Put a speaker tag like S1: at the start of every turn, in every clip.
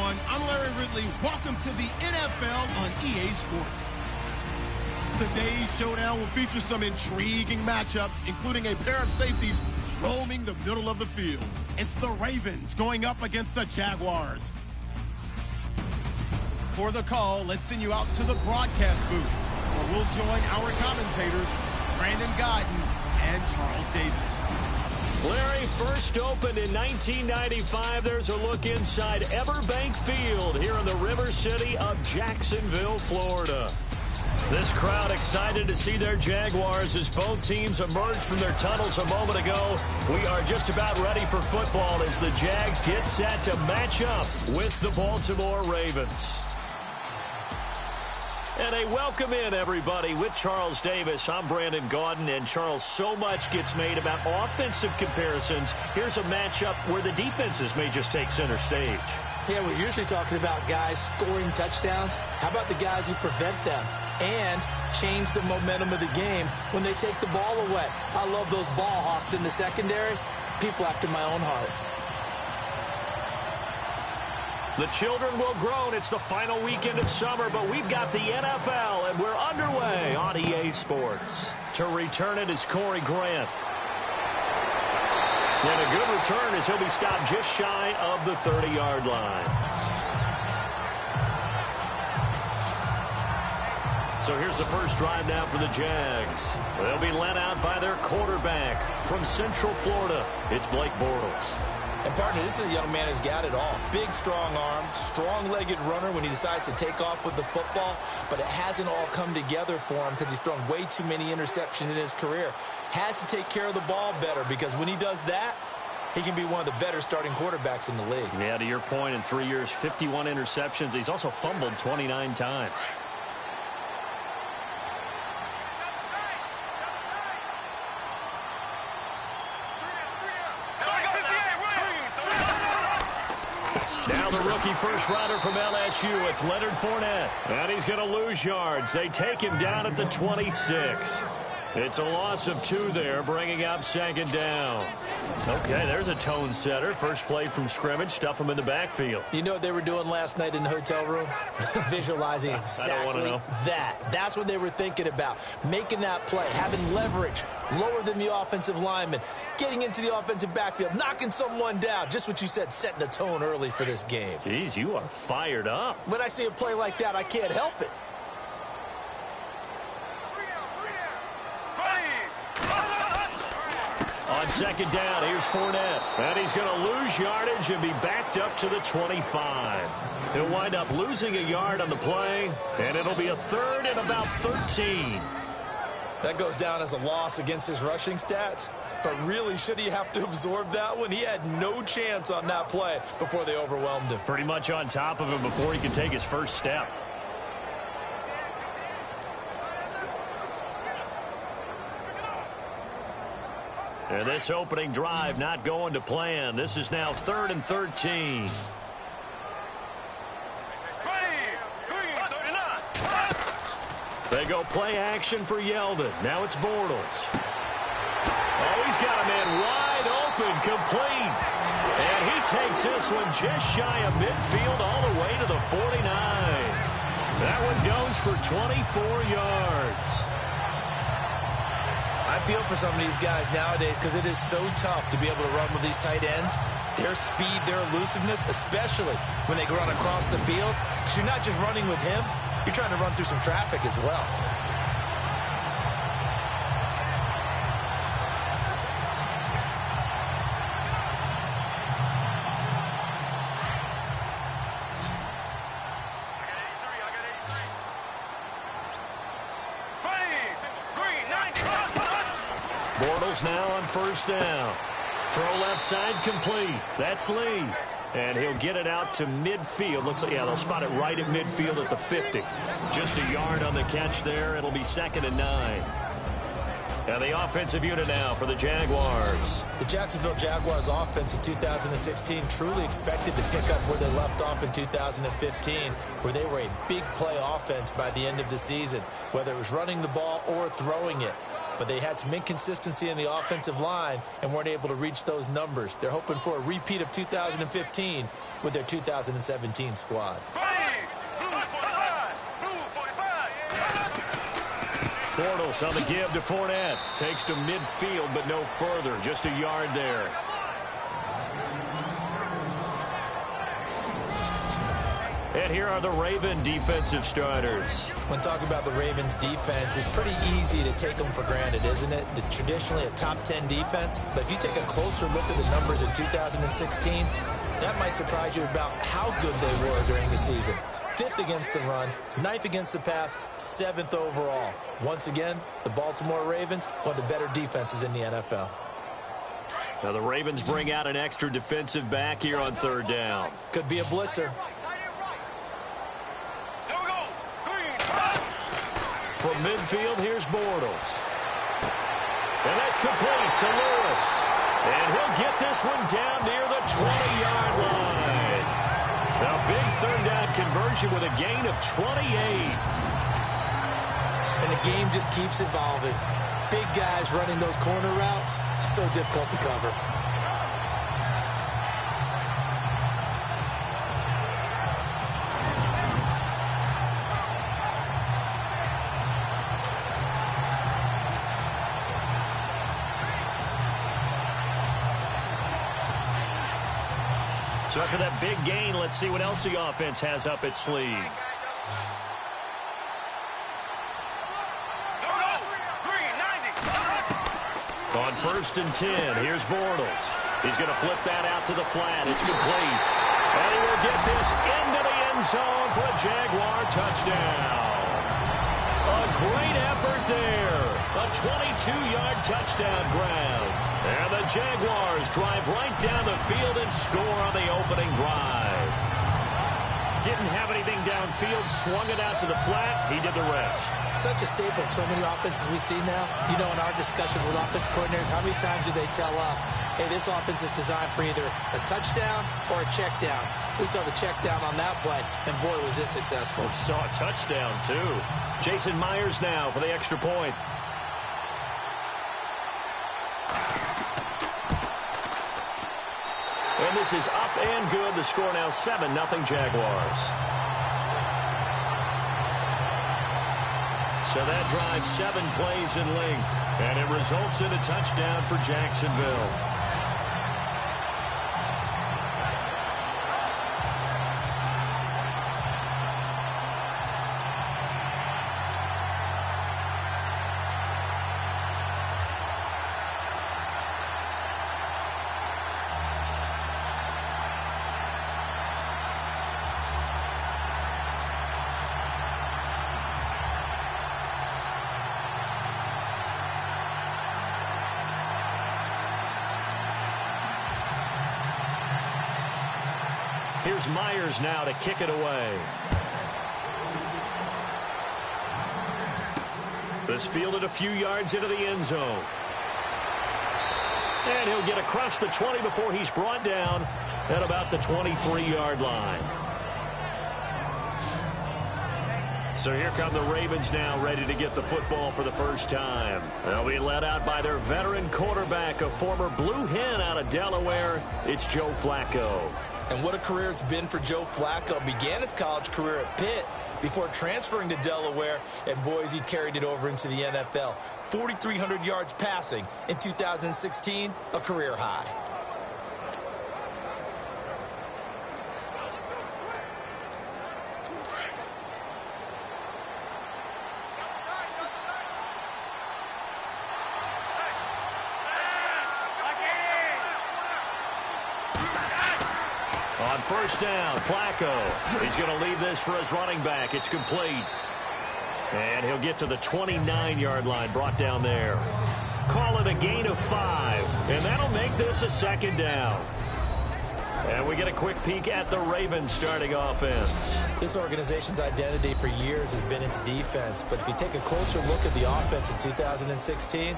S1: everyone. I'm Larry Ridley. Welcome to the NFL on EA Sports. Today's showdown will feature some intriguing matchups, including a pair of safeties roaming the middle of the field. It's the Ravens going up against the Jaguars. For the call, let's send you out to the broadcast booth, where we'll join our commentators, Brandon Gaudin and Charles Davis.
S2: Larry, first opened in 1995. There's a look inside Everbank Field here in the River City of Jacksonville, Florida. This crowd excited to see their Jaguars as both teams emerged from their tunnels a moment ago. We are just about ready for football as the Jags get set to match up with the Baltimore Ravens. And a welcome in, everybody, with Charles Davis. I'm Brandon Gaudin, and Charles, so much gets made about offensive comparisons. Here's a matchup where the defenses may just take center stage.
S3: Yeah, we're usually talking about guys scoring touchdowns. How about the guys who prevent them and change the momentum of the game when they take the ball away? I love those ball hawks in the secondary. People after my own heart.
S2: The children will groan. It's the final weekend of summer, but we've got the NFL, and we're underway on EA Sports. To return it is Corey Grant. And a good return as he'll be stopped just shy of the 30-yard line. So here's the first drive now for the Jags. They'll be led out by their quarterback from Central Florida. It's Blake Bortles.
S4: And, partner, this is a young man who's got it all. Big, strong arm, strong-legged runner when he decides to take off with the football. But it hasn't all come together for him because he's thrown way too many interceptions in his career. Has to take care of the ball better because when he does that, he can be one of the better starting quarterbacks in the league.
S2: Yeah, to your point, in 3 years, 51 interceptions. He's also fumbled 29 times. Now the rookie first rounder from LSU, it's Leonard Fournette. And he's going to lose yards. They take him down at the 26. It's a loss of 2 there, bringing up second down. Okay, there's a tone setter. First play from scrimmage, stuff him in the backfield.
S3: You know what they were doing last night in the hotel room? Visualizing exactly that. That's what they were thinking about. Making that play, having leverage, lower than the offensive lineman, getting into the offensive backfield, knocking someone down. Just what you said, setting the tone early for this game.
S2: Jeez, you are fired up.
S3: When I see a play like that, I can't help it.
S2: On second down, here's Fournette. And he's going to lose yardage and be backed up to the 25. He'll wind up losing a yard on the play, and it'll be a third and about 13.
S4: That goes down as a loss against his rushing stats. But really, should he have to absorb that one? He had no chance on that play before they overwhelmed him.
S2: Pretty much on top of him before he could take his first step. And this opening drive not going to plan. This is now 3rd and 13. They go play action for Yeldon. Now it's Bortles. Oh, he's got a man wide open, complete. And he takes this one just shy of midfield all the way to the 49. That one goes for 24 yards.
S4: I feel for some of these guys nowadays because it is so tough to be able to run with these tight ends. Their speed, their elusiveness, especially when they run across the field. Because you're not just running with him, you're trying to run through some traffic as well.
S2: Bortles now on first down. Throw left side complete. That's Lee. And he'll get it out to midfield. Looks like, yeah, they'll spot it right at midfield at the 50. Just a yard on the catch there. It'll be 2nd and 9. And the offensive unit now for the Jaguars.
S4: The Jacksonville Jaguars offense in 2016 truly expected to pick up where they left off in 2015, where they were a big play offense by the end of the season, whether it was running the ball or throwing it.
S3: but they had some inconsistency in the offensive line and weren't able to reach those numbers. They're hoping for a repeat of 2015 with their 2017 squad.
S2: Bortles on the give to Fournette. Takes to midfield, but no further. Just a yard there. And here are the Raven defensive starters.
S3: When talking about the Ravens defense, it's pretty easy to take them for granted, isn't it? Traditionally a top 10 defense. But if you take a closer look at the numbers in 2016, that might surprise you about how good they were during the season. 5th against the run, 9th against the pass, 7th overall. Once again, the Baltimore Ravens, one of the better defenses in the NFL.
S2: Now the Ravens bring out an extra defensive back here on 3rd down.
S3: Could be a blitzer.
S2: From midfield, here's Bortles. And that's complete to Lewis. And he'll get this one down near the 20-yard line. A big 3rd down conversion with a gain of 28.
S3: And the game just keeps evolving. Big guys running those corner routes, so difficult to cover.
S2: So after that big gain, let's see what else the offense has up its sleeve. On 1st and 10, here's Bortles. He's going to flip that out to the flat. It's complete. And he will get this into the end zone for a Jaguar touchdown. A great effort there. A 22-yard touchdown grab. And the Jaguars drive right down the field and score on the opening drive. Didn't have anything downfield, swung it out to the flat. He did the rest.
S3: Such a staple of so many offenses we see now. You know, in our discussions with offensive coordinators, how many times do they tell us, hey, this offense is designed for either a touchdown or a check down. We saw the check down on that play, and boy, was this successful.
S2: We saw a touchdown, too. Jason Myers now for the extra point. And this is up and good. The score now 7-0 Jaguars. So that drives 7 plays in length. And it results in a touchdown for Jacksonville. Here's Myers now to kick it away. This fielded a few yards into the end zone. And he'll get across the 20 before he's brought down at about the 23-yard line. So here come the Ravens now, ready to get the football for the first time. They'll be led out by their veteran quarterback, a former Blue Hen out of Delaware. It's Joe Flacco.
S3: And what a career it's been for Joe Flacco. Began his college career at Pitt before transferring to Delaware, and boys, he carried it over into the NFL. 4,300 yards passing in 2016, a career high.
S2: On 1st down, Flacco. He's going to leave this for his running back. It's complete. And he'll get to the 29-yard line, brought down there. Call it a gain of 5. And that'll make this a 2nd down. And we get a quick peek at the Ravens starting offense.
S3: This organization's identity for years has been its defense. But if you take a closer look at the offense in 2016,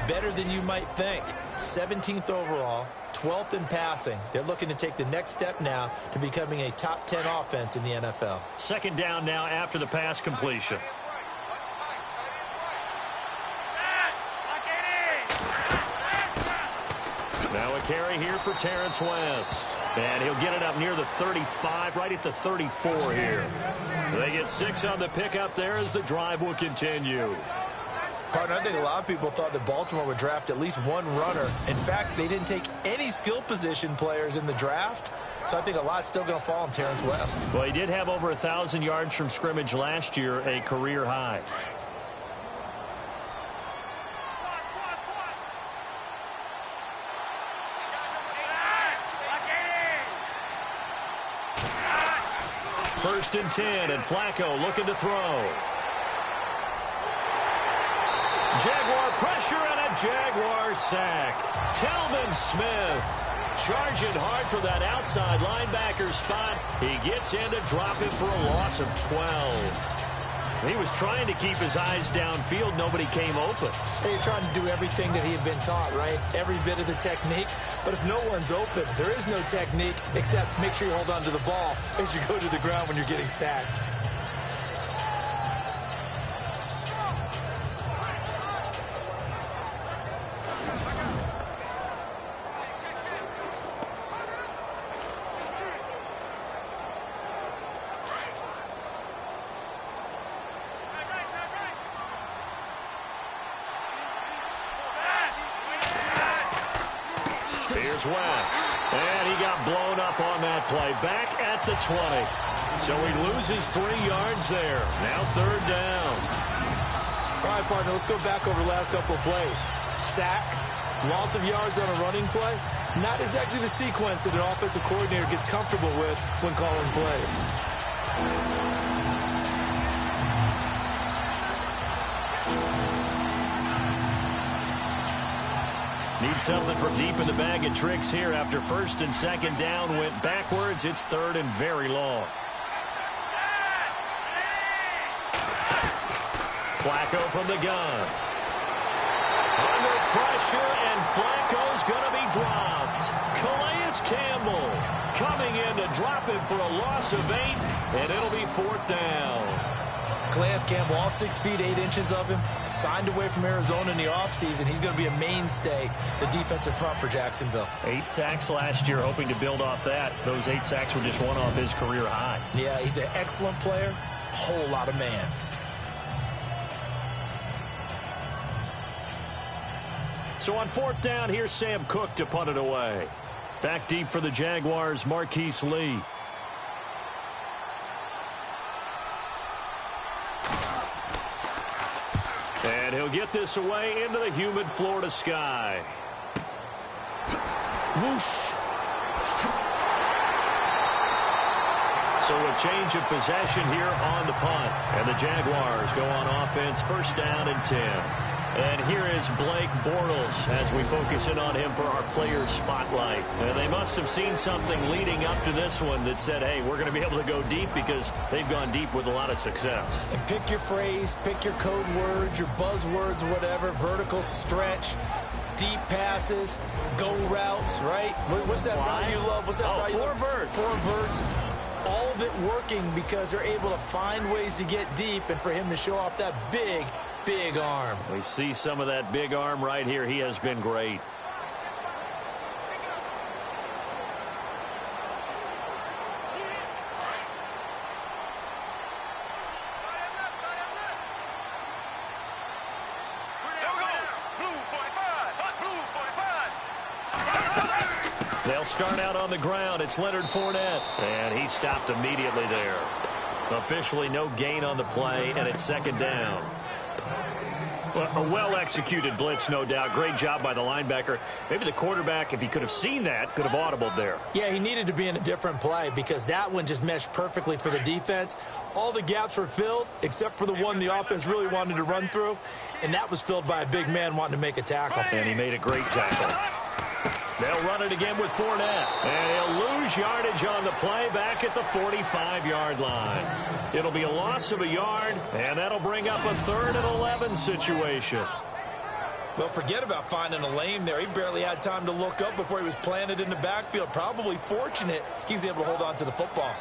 S3: better than you might think. 17th overall. 12th in passing. They're looking to take the next step now to becoming a top 10 offense in the NFL.
S2: 2nd down now after the pass completion. here for Terrence West. And he'll get it up near the 35, right at the 34 here. They get 6 on the pickup there as the drive will continue.
S4: Partner, I think a lot of people thought that Baltimore would draft at least one runner. In fact, they didn't take any skill position players in the draft. So I think a lot's still going to fall on Terrence West.
S2: Well, he did have over 1,000 yards from scrimmage last year, a career high. First and 10, and Flacco looking to throw. Jaguar pressure and a Jaguar sack. Telvin Smith charging hard for that outside linebacker spot. He gets in to drop him for a loss of 12. He was trying to keep his eyes downfield. Nobody came open.
S3: He's trying to do everything that he had been taught, right? Every bit of the technique. But if no one's open, there is no technique except make sure you hold on to the ball as you go to the ground when you're getting sacked.
S2: Here's West. And he got blown up on that play. Back at the 20. So he loses 3 yards there. Now 3rd down.
S3: All right, partner, let's go back over the last couple of plays. Sack, loss of yards on a running play. Not exactly the sequence that an offensive coordinator gets comfortable with when calling plays.
S2: Need something from deep in the bag of tricks here after 1st and 2nd down went backwards. It's 3rd and very long. Flacco from the gun. Under pressure, and Flacco's going to be dropped. Calais Campbell coming in to drop him for a loss of 8, and it'll be 4th down.
S4: Calais Campbell, all 6 feet 8 inches of him, signed away from Arizona in the offseason. He's going to be a mainstay, the defensive front for Jacksonville.
S2: 8 sacks last year, hoping to build off that. Those 8 sacks were just one off his career high.
S4: Yeah, he's an excellent player, whole lot of man.
S2: So on 4th down, here's Sam Cook to punt it away. Back deep for the Jaguars, Marquise Lee. And he'll get this away into the humid Florida sky. Whoosh. So a change of possession here on the punt. And the Jaguars go on offense, 1st down and 10. And here is Blake Bortles as we focus in on him for our player spotlight. And they must have seen something leading up to this one that said, hey, we're going to be able to go deep because they've gone deep with a lot of success.
S3: And pick your phrase, pick your code words, your buzzwords, whatever, vertical stretch, deep passes, go routes, right? What's that route you love? What's that route you love?
S2: 4 verts.
S3: 4 verts. All of it working because they're able to find ways to get deep and for him to show off that big arm.
S2: We see some of that big arm right here. He has been great. They'll start out on the ground. It's Leonard Fournette. And he stopped immediately there. Officially no gain on the play, and it's 2nd down. Well, a well-executed blitz, no doubt. Great job by the linebacker. Maybe the quarterback, if he could have seen that, could have audibled there.
S3: Yeah, he needed to be in a different play because that one just meshed perfectly for the defense. All the gaps were filled except for the one the offense really wanted to run through, and that was filled by a big man wanting to make a tackle.
S2: And he made a great tackle. They'll run it again with Fournette. And he'll lose yardage on the play back at the 45-yard line. It'll be a loss of a yard, and that'll bring up a 3rd and 11 situation.
S4: Well, forget about finding a lane there. He barely had time to look up before he was planted in the backfield. Probably fortunate he was able to hold on to the football.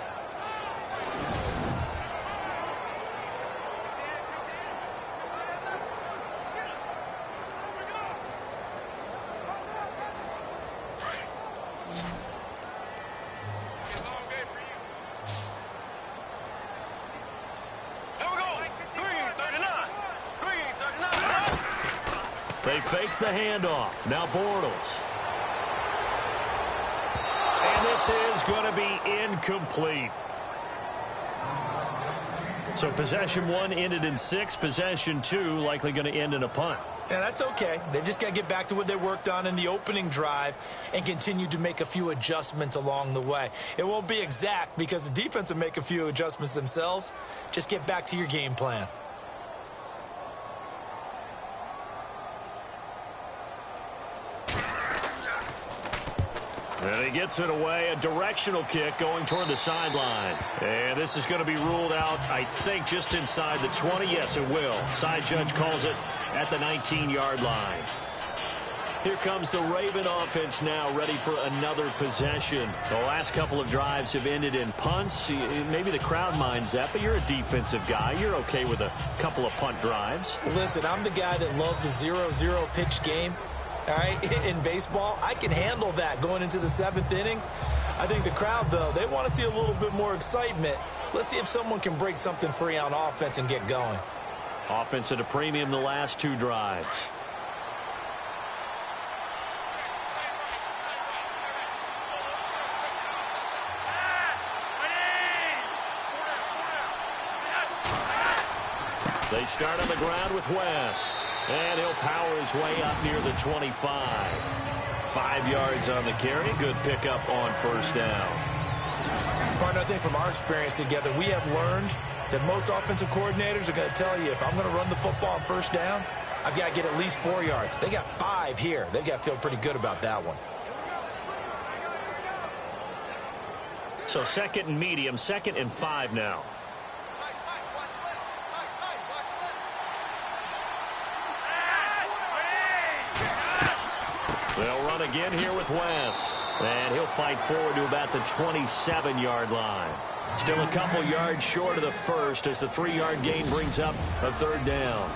S2: They fake the handoff. Now Bortles. And this is going to be incomplete. So possession 1 ended in 6. Possession 2 likely going to end in a punt.
S4: Yeah, that's okay. They just got to get back to what they worked on in the opening drive and continue to make a few adjustments along the way. It won't be exact because the defense will make a few adjustments themselves. Just get back to your game plan.
S2: And he gets it away, a directional kick going toward the sideline. And this is going to be ruled out, I think, just inside the 20. Yes, it will. Side judge calls it at the 19-yard line. Here comes the Raven offense now, ready for another possession. The last couple of drives have ended in punts. Maybe the crowd minds that, but you're a defensive guy. You're okay with a couple of punt drives.
S4: Listen, I'm the guy that loves a 0-0 pitch game. All right, in baseball, I can handle that going into the 7th inning. I think the crowd, though, they want to see a little bit more excitement. Let's see if someone can break something free on offense and get going.
S2: Offense at a premium the last 2 drives. They start on the ground with West. And he'll power his way up near the 25. 5 yards on the carry. Good pickup on first down.
S4: Partner, I think from our experience together, we have learned that most offensive coordinators are going to tell you, if I'm going to run the football on first down, I've got to get at least 4 yards. They got 5 here. They've got to feel pretty good about that one.
S2: So 2nd and medium, 2nd and 5 now. They'll run again here with West. And he'll fight forward to about the 27-yard line. Still a couple yards short of the first as the 3-yard gain brings up a 3rd down.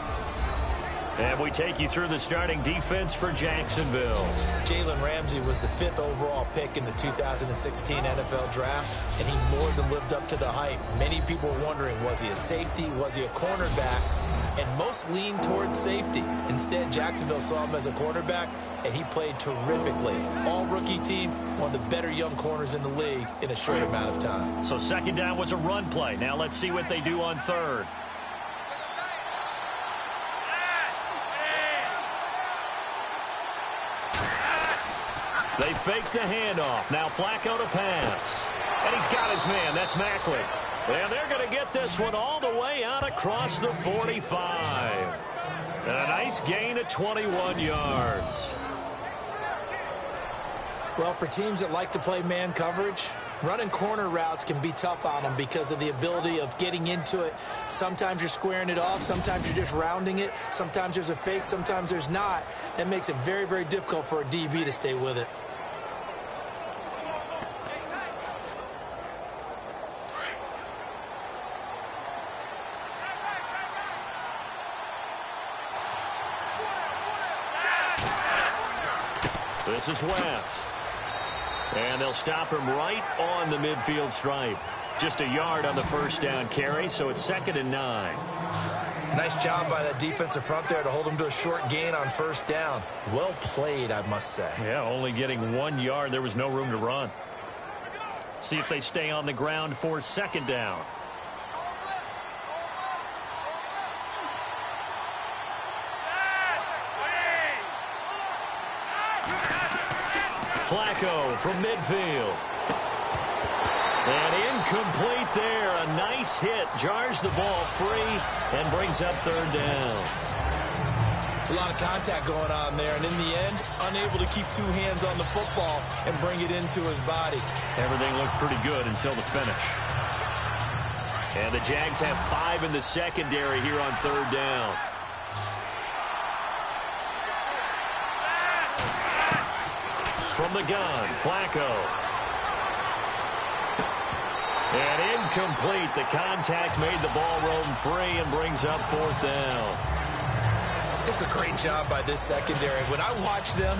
S2: And we take you through the starting defense for Jacksonville.
S4: Jalen Ramsey was the 5th overall pick in the 2016 NFL Draft, and he more than lived up to the hype. Many people were wondering, was he a safety? Was he a cornerback? And most leaned towards safety. Instead, Jacksonville saw him as a cornerback, and he played terrifically. All-rookie team, one of the better young corners in the league in a short amount of time.
S2: So 2nd down was a run play. Now let's see what they do on 3rd. They fake the handoff. Now Flacco to pass. And he's got his man. That's Macklin. And they're going to get this one all the way out across the 45. And a nice gain of 21 yards.
S4: Well, for teams that like to play man coverage, running corner routes can be tough on them because of the ability of getting into it. Sometimes you're squaring it off. Sometimes you're just rounding it. Sometimes there's a fake. Sometimes there's not. That makes it very, very difficult for a DB to stay with it.
S2: This is West. And they'll stop him right on the midfield stripe. Just a yard on the first down carry, so it's 2nd and 9.
S4: Nice job by that defensive front there to hold him to a short gain on first down. Well played, I must say.
S2: Yeah, only getting 1 yard. There was no room to run. See if they stay on the ground for 2nd down. Flacco from midfield. And incomplete there. A nice hit. Jars the ball free and brings up 3rd down.
S4: It's a lot of contact going on there. And in the end, unable to keep 2 hands on the football and bring it into his body.
S2: Everything looked pretty good until the finish. And the Jags have 5 in the secondary here on 3rd down. From the gun, Flacco. And incomplete. The contact made the ball roam free and brings up 4th down.
S4: It's a great job by this secondary. When I watch them,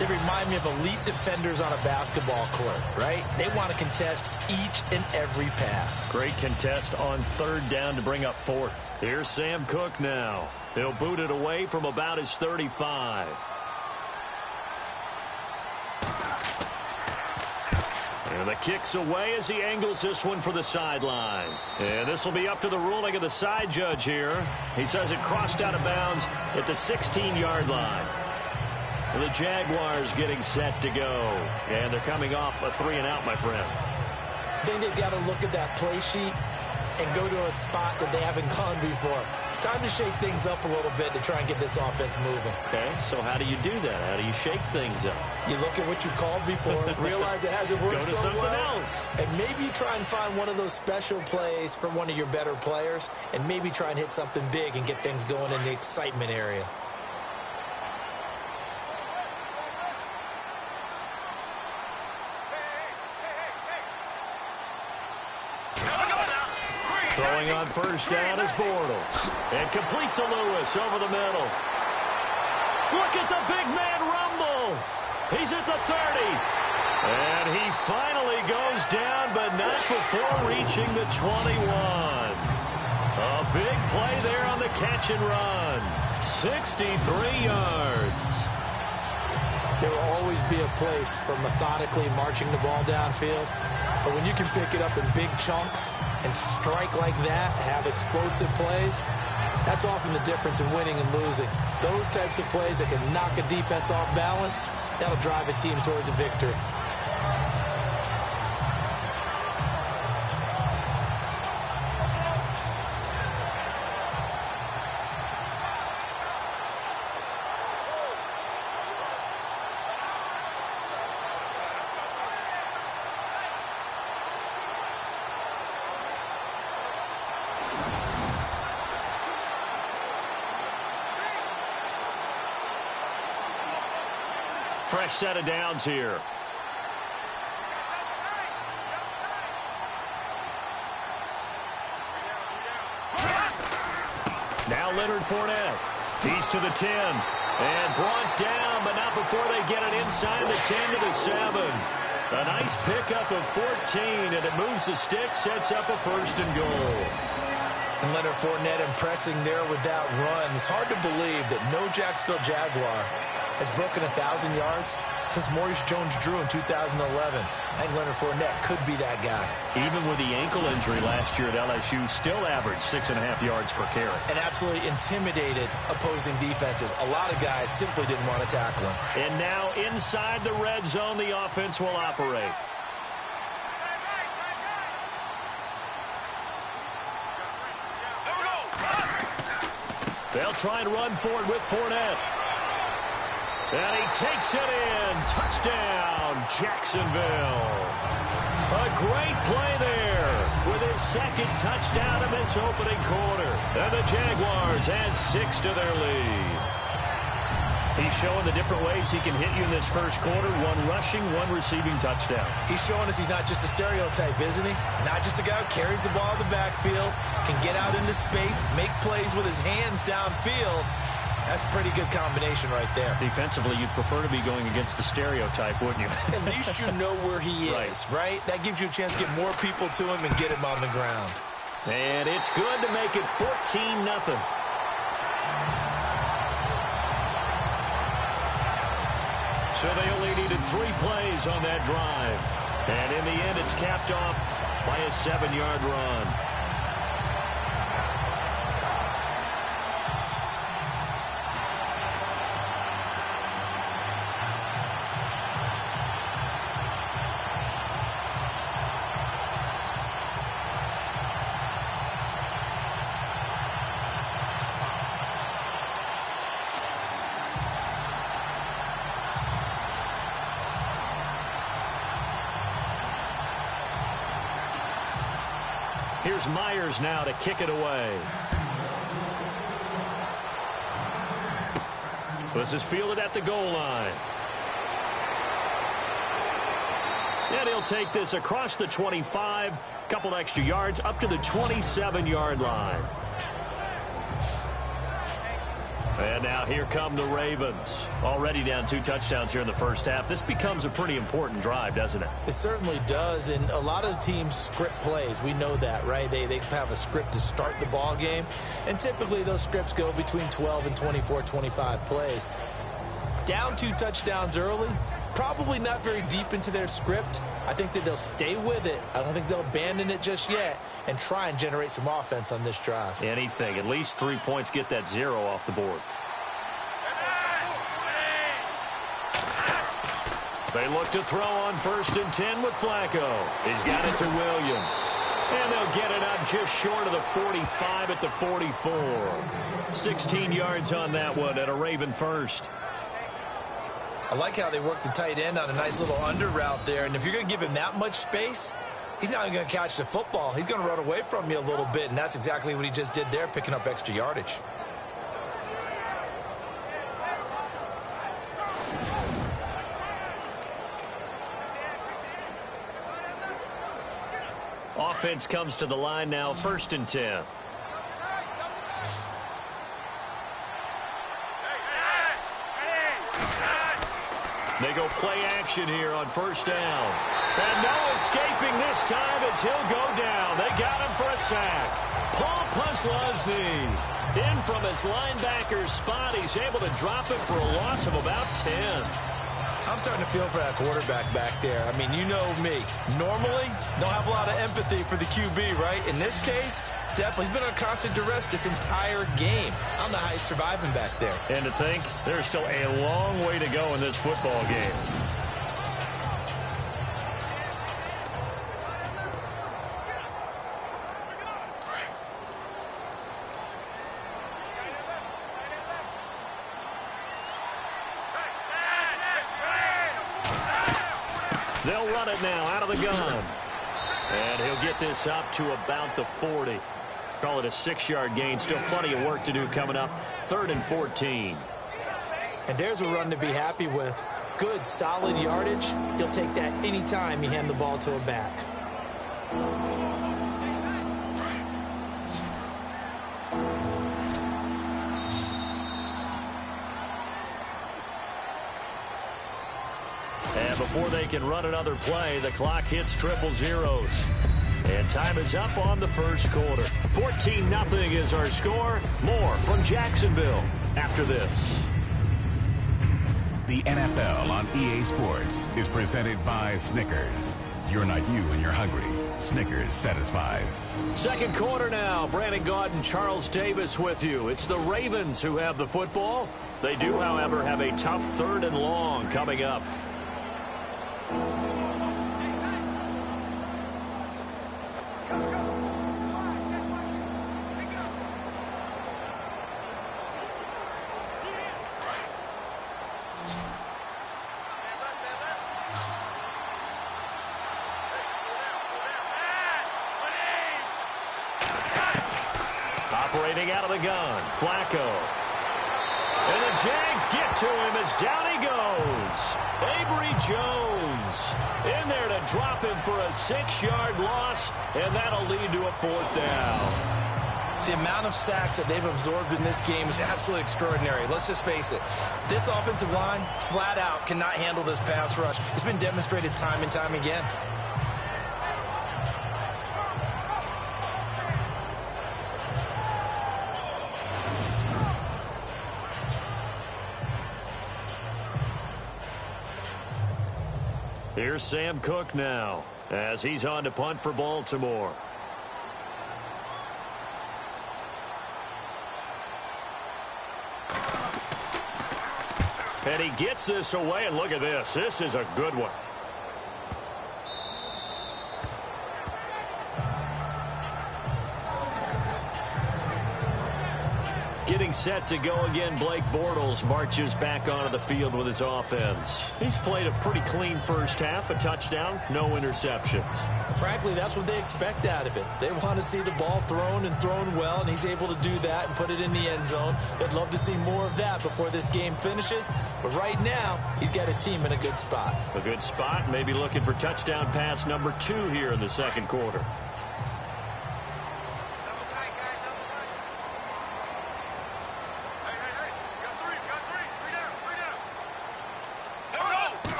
S4: they remind me of elite defenders on a basketball court, right? They want to contest each and every pass.
S2: Great contest on 3rd down to bring up 4th. Here's Sam Cook now. He'll boot it away from about his 35. And the kick's away as he angles this one for the sideline. And this will be up to the ruling of the side judge here. He says it crossed out of bounds at the 16-yard line. And the Jaguars getting set to go. And they're coming off a 3-and-out, my friend.
S3: I think they've got to look at that play sheet and go to a spot that they haven't gone before. Time to shake things up a little bit to try and get this offense moving.
S2: Okay, so how do you do that? How do you shake things up?
S3: You look at what you've called before, realize it hasn't worked
S2: go to
S3: so
S2: something
S3: well,
S2: else.
S3: and maybe try and find one of those special plays from one of your better players, and maybe try and hit something big and get things going in the excitement area.
S2: Throwing on first down is Bortles. And complete to Lewis over the middle. Look at the big man rumble. He's at the 30. And he finally goes down, but not before reaching the 21. A big play there on the catch and run. 63 yards.
S3: There will always be a place for methodically marching the ball downfield. But when you can pick it up in big chunks and strike like that, have explosive plays, that's often the difference in winning and losing. Those types of plays that can knock a defense off balance, that'll drive a team towards a victory.
S2: Fresh set of downs here. Now Leonard Fournette. He's to the 10. And brought down, but not before they get it inside the 10 to the 7. A nice pickup of 14, and it moves the stick, sets up a first and goal.
S3: And Leonard Fournette impressing there with that run. It's hard to believe that no Jacksonville Jaguar has broken 1,000 yards since Maurice Jones-Drew in 2011. I think Leonard Fournette could be that guy.
S2: Even with the ankle injury last year at LSU, still averaged 6.5 yards per carry.
S3: And absolutely intimidated opposing defenses. A lot of guys simply didn't want to tackle him.
S2: And now inside the red zone, the offense will operate. They'll try and run forward with Fournette. And he takes it in. Touchdown, Jacksonville. A great play there with his second touchdown of this opening quarter. And the Jaguars add 6 to their lead. He's showing the different ways he can hit you in this first quarter. One rushing, one receiving touchdown.
S3: He's showing us he's not just a stereotype, isn't he? Not just a guy who carries the ball in the backfield, can get out into space, make plays with his hands downfield. That's a pretty good combination right there.
S2: Defensively, you'd prefer to be going against the stereotype, wouldn't you?
S3: At least you know where he is, right? That gives you a chance to get more people to him and get him on the ground.
S2: And it's good to make it 14-0. So they only needed 3 plays on that drive. And in the end, it's capped off by a 7-yard run. Here's Myers now to kick it away. This is fielded at the goal line. And he'll take this across the 25, couple extra yards up to the 27-yard line. And now here come the Ravens. Already down 2 touchdowns here in the first half. This becomes a pretty important drive, doesn't it?
S3: It certainly does, and a lot of teams script plays. We know that, right? They have a script to start the ball game, and typically those scripts go between 12 and 24, 25 plays. Down 2 touchdowns early, probably not very deep into their script. I think that they'll stay with it. I don't think they'll abandon it just yet and try and generate some offense on this drive.
S2: Anything. At least 3 points, get that 0 off the board. They look to throw on 1st and 10 with Flacco. He's got it to Williams. And they'll get it up just short of the 45 at the 44. 16 yards on that one at a Raven first.
S4: I like how they work the tight end on a nice little under route there. And if you're going to give him that much space, he's not going to catch the football. He's going to run away from you a little bit, and that's exactly what he just did there, picking up extra yardage.
S2: Offense comes to the line now, 1st and 10. They go play action here on 1st down. And no escaping this time as he'll go down. They got him for a sack. Paul Puslosny in from his linebacker spot. He's able to drop it for a loss of about 10.
S4: I'm starting to feel for that quarterback back there. I mean, you know me. Normally, don't have a lot of empathy for the QB, right? In this case, definitely. He's been under constant duress this entire game. I don't know how he's surviving back there.
S2: And to think, there's still a long way to go in this football game. They'll run it now out of the gun. And he'll get this up to about the 40. Call it a 6-yard gain. Still plenty of work to do coming up. 3rd and 14.
S3: And there's a run to be happy with. Good, solid yardage. He'll take that anytime you hand the ball to a back.
S2: And before they can run another play, the clock hits triple zeros. And time is up on the first quarter. 14-0 is our score. More from Jacksonville after this.
S5: The NFL on EA Sports is presented by Snickers. You're not you when you're hungry. Snickers satisfies.
S2: Second quarter now. Brandon Gaud and Charles Davis with you. It's the Ravens who have the football. They do, however, have a tough 3rd and long coming up. Operating out of the gun, Flacco. And the Jags get to him as down he goes. Avery Jones in there to drop him for a 6-yard loss, and that'll lead to a 4th down.
S4: The amount of sacks that they've absorbed in this game is absolutely extraordinary. Let's just face it. This offensive line, flat out, cannot handle this pass rush. It's been demonstrated time and time again.
S2: Here's Sam Cook now as he's on to punt for Baltimore. And he gets this away, and look at this. This is a good one. Getting set to go again, Blake Bortles marches back onto the field with his offense. He's played a pretty clean first half, a touchdown, no interceptions.
S3: Frankly, that's what they expect out of it. They want to see the ball thrown and thrown well, and he's able to do that and put it in the end zone. They'd love to see more of that before this game finishes, but right now, he's got his team in a good spot.
S2: A good spot, maybe looking for touchdown pass number 2 here in the second quarter.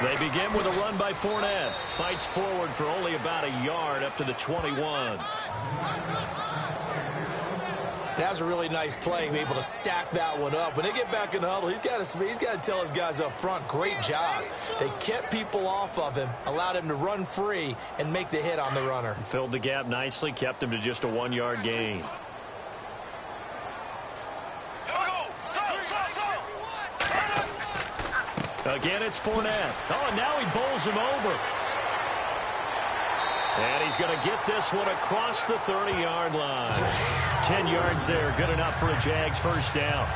S2: They begin with a run by Fournette. Fights forward for only about a yard up to the 21.
S3: That was a really nice play, able to stack that one up. When they get back in the huddle, he's got to tell his guys up front, great job. They kept people off of him, allowed him to run free, and make the hit on the runner.
S2: Filled the gap nicely, kept him to just a 1-yard gain. Again, it's Fournette. Oh, and now he bowls him over. And he's going to get this one across the 30-yard line. 10 yards there, good enough for a Jags first down.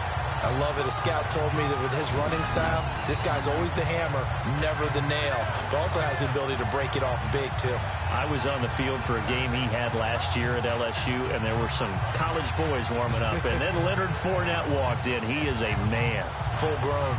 S3: I love it. A scout told me that with his running style, this guy's always the hammer, never the nail, but also has the ability to break it off big, too.
S2: I was on the field for a game he had last year at LSU, and there were some college boys warming up, and then Leonard Fournette walked in. He is a man.
S3: Full grown.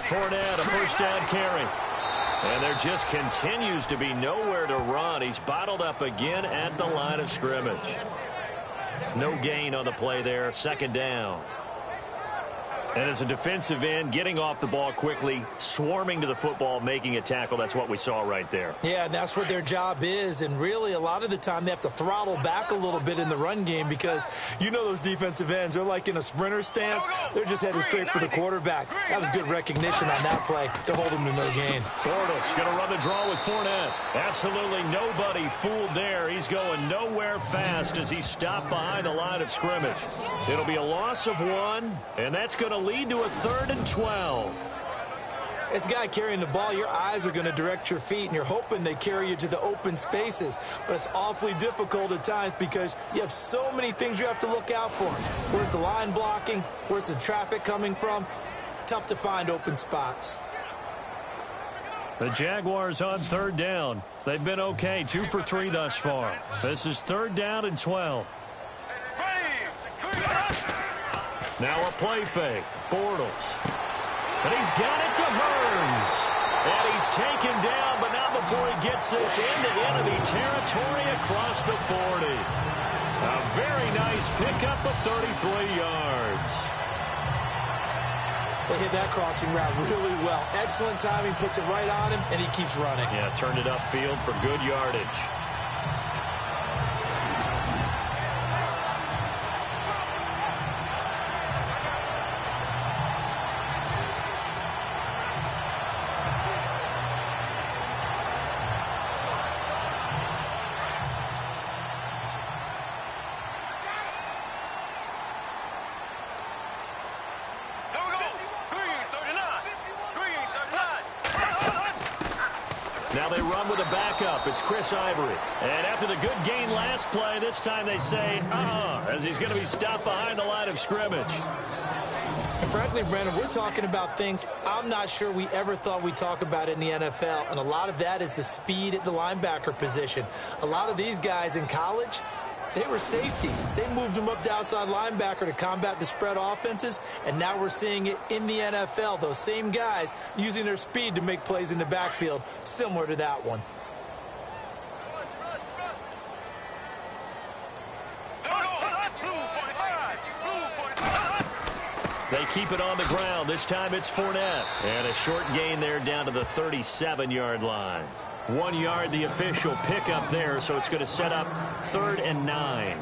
S2: Fournette, a first down carry. And there just continues to be nowhere to run. He's bottled up again at the line of scrimmage. No gain on the play there. Second down. And as a defensive end, getting off the ball quickly, swarming to the football, making a tackle. That's what we saw right there.
S3: Yeah, and that's what their job is. And really, a lot of the time, they have to throttle back a little bit in the run game because you know those defensive ends, they're like in a sprinter stance. They're just headed straight for the quarterback. That was good recognition on that play to hold him to no gain.
S2: Bortles going to run the draw with Fournette. Absolutely nobody fooled there. He's going nowhere fast as he's stopped behind the line of scrimmage. It'll be a loss of 1, and that's going to lead to a 3rd and 12.
S3: As a guy carrying the ball, your eyes are going to direct your feet, and you're hoping they carry you to the open spaces. But it's awfully difficult at times because you have so many things you have to look out for. Where's the line blocking? Where's the traffic coming from? Tough to find open spots.
S2: The Jaguars on 3rd down. They've been okay, 2 for 3 thus far. This is 3rd down and 12. Now a play fake. Bortles. And he's got it to Burns. And he's taken down, but not before he gets this into enemy territory across the 40. A very nice pickup of 33 yards.
S3: They hit that crossing route really well. Excellent timing, puts it right on him, and he keeps running.
S2: Yeah, turned it upfield for good yardage. Now they run with a backup. It's Chris Ivory. And after the good gain last play, this time they say, as he's going to be stopped behind the line of scrimmage.
S3: And frankly, Brandon, we're talking about things I'm not sure we ever thought we'd talk about in the NFL. And a lot of that is the speed at the linebacker position. A lot of these guys in college, they were safeties. They moved them up to outside linebacker to combat the spread offenses, and now we're seeing it in the NFL. Those same guys using their speed to make plays in the backfield, similar to that one.
S2: They keep it on the ground. This time it's Fournette. And a short gain there down to the 37-yard line. 1 yard, the official pickup there, so it's going to set up 3rd and 9.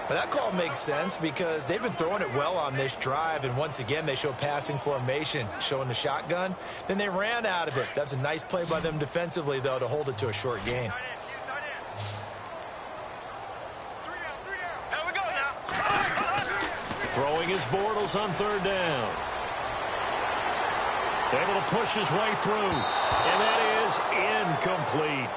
S3: But that call makes sense because they've been throwing it well on this drive, and once again they show passing formation, showing the shotgun. Then they ran out of it. That's a nice play by them defensively, though, to hold it to a short gain.
S2: Throwing his Bortles on 3rd down. Able to push his way through, and that is incomplete.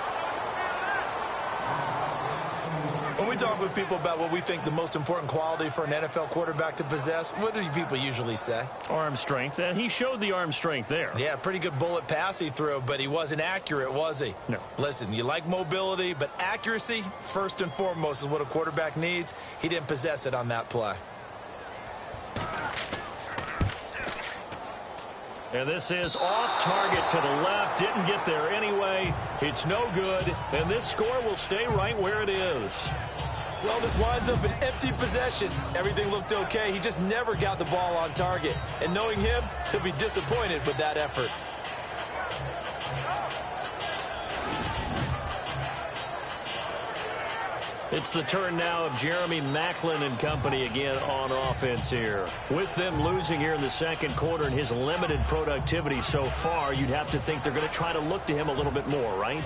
S3: When we talk with people about what we think the most important quality for an NFL quarterback to possess, what do people usually say?
S2: Arm strength, and he showed the arm strength there.
S3: Yeah, pretty good bullet pass he threw, but he wasn't accurate, was he?
S2: No.
S3: Listen, you like mobility, but accuracy, first and foremost, is what a quarterback needs. He didn't possess it on that play.
S2: And this is off target to the left. Didn't get there anyway. It's no good. And this score will stay right where it is.
S3: Well, this winds up an empty possession. Everything looked okay. He just never got the ball on target. And knowing him, he'll be disappointed with that effort.
S2: It's the turn now of Jeremy Maclin and company again on offense here. With them losing here in the second quarter and his limited productivity so far, you'd have to think they're going to try to look to him a little bit more, right?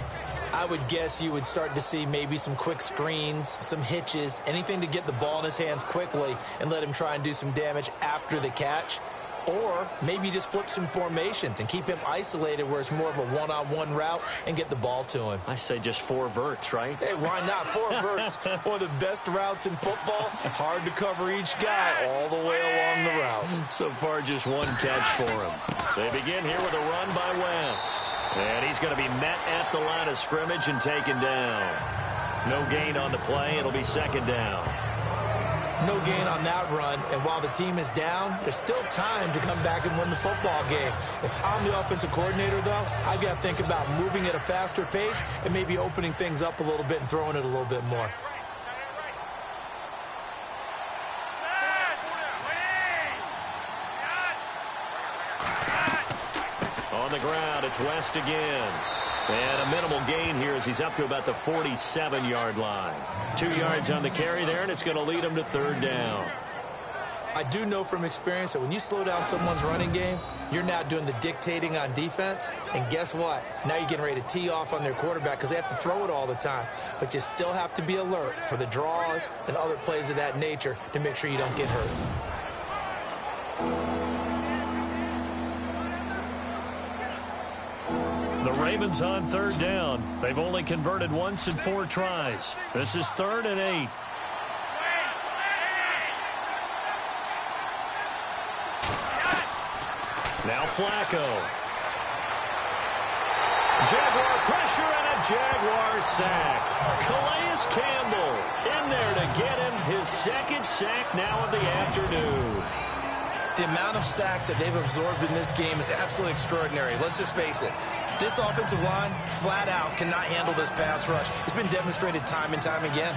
S3: I would guess you would start to see maybe some quick screens, some hitches, anything to get the ball in his hands quickly and let him try and do some damage after the catch. Or maybe just flip some formations and keep him isolated where it's more of a one-on-one route and get the ball to him.
S2: I say just 4 verts, right?
S3: Hey, why not? 4 verts. One of the best routes in football. Hard to cover each guy all the way along the route.
S2: So far, just 1 catch for him. They begin here with a run by West. And he's going to be met at the line of scrimmage and taken down. No gain on the play. It'll be second down.
S3: No gain on that run, and while the team is down, there's still time to come back and win the football game. If I'm the offensive coordinator, though, I've got to think about moving at a faster pace and maybe opening things up a little bit and throwing it a little bit more.
S2: On the ground, it's West again. And a minimal gain here as he's up to about the 47-yard line. 2 yards on the carry there, and it's going to lead him to third down.
S3: I do know from experience that when you slow down someone's running game, you're now doing the dictating on defense. And guess what? Now you're getting ready to tee off on their quarterback because they have to throw it all the time. But you still have to be alert for the draws and other plays of that nature to make sure you don't get hurt.
S2: The Ravens on third down. They've only converted once in 4 tries. This is 3rd and 8. Now Flacco. Jaguar pressure and a Jaguar sack. Calais Campbell in there to get him his 2nd sack now of the afternoon.
S3: The amount of sacks that they've absorbed in this game is absolutely extraordinary. Let's just face it. This offensive line, flat out, cannot handle this pass rush. It's been demonstrated time and time again.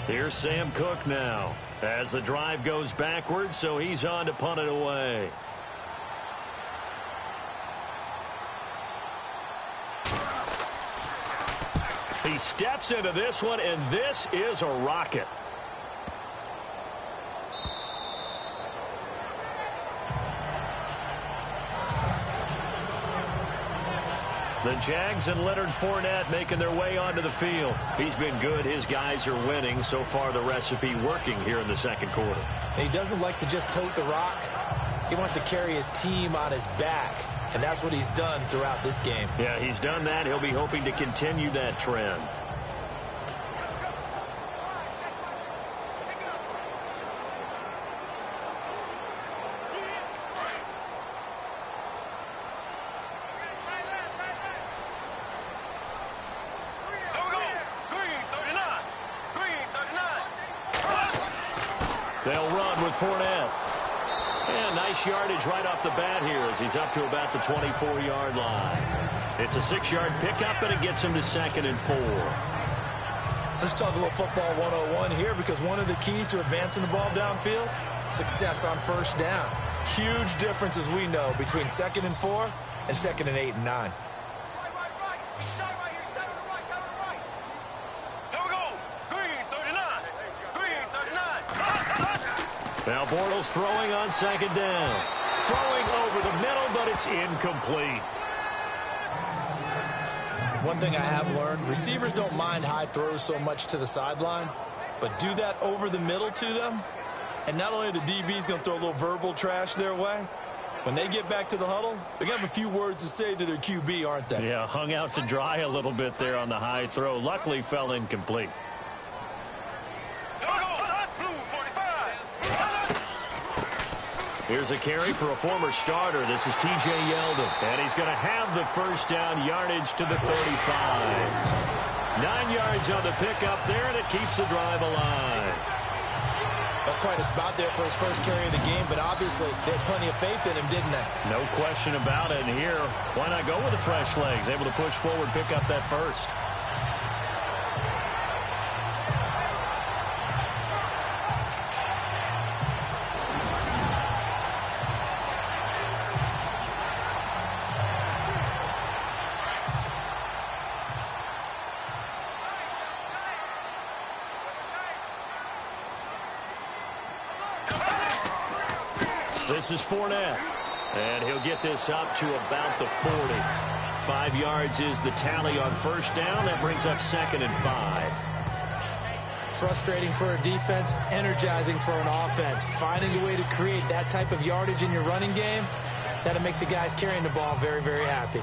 S2: Here's Sam Cook now as the drive goes backwards, so he's on to punt it away. He steps into this one, and this is a rocket. The Jags and Leonard Fournette making their way onto the field. He's been good. His guys are winning. So far, the recipe working here in the second quarter.
S3: And he doesn't like to just tote the rock. He wants to carry his team on his back. And that's what he's done throughout this game.
S2: Yeah, he's done that. He'll be hoping to continue that trend. They'll run with Fournette. And nice yardage right off the bat here as he's up to about the 24-yard line. It's a 6-yard pickup, and it gets him to 2nd and 4.
S3: Let's talk a little football 101 here, because one of the keys to advancing the ball downfield, success on first down. Huge difference, as we know, between 2nd and 4 and 2nd and 8 and 9.
S2: Now Bortles throwing on 2nd down. Throwing over the middle, but it's incomplete.
S3: One thing I have learned, receivers don't mind high throws so much to the sideline, but do that over the middle to them, and not only are the DBs going to throw a little verbal trash their way, when they get back to the huddle, they're going to have a few words to say to their QB, aren't they?
S2: Yeah, hung out to dry a little bit there on the high throw. Luckily fell incomplete. Here's a carry for a former starter. This is T.J. Yeldon. And he's going to have the first down, yardage to the 35. 9 yards on the pickup there, and it keeps the drive alive.
S3: That's quite a spot there for his first carry of the game, but obviously they had plenty of faith in him, didn't they?
S2: No question about it. And here, why not go with the fresh legs? Able to push forward, pick up that first. This is Fournette, and he'll get this up to about the 40. 5 yards is the tally on first down. That brings up 2nd and 5.
S3: Frustrating for a defense, energizing for an offense. Finding a way to create that type of yardage in your running game, that'll make the guys carrying the ball very, very happy.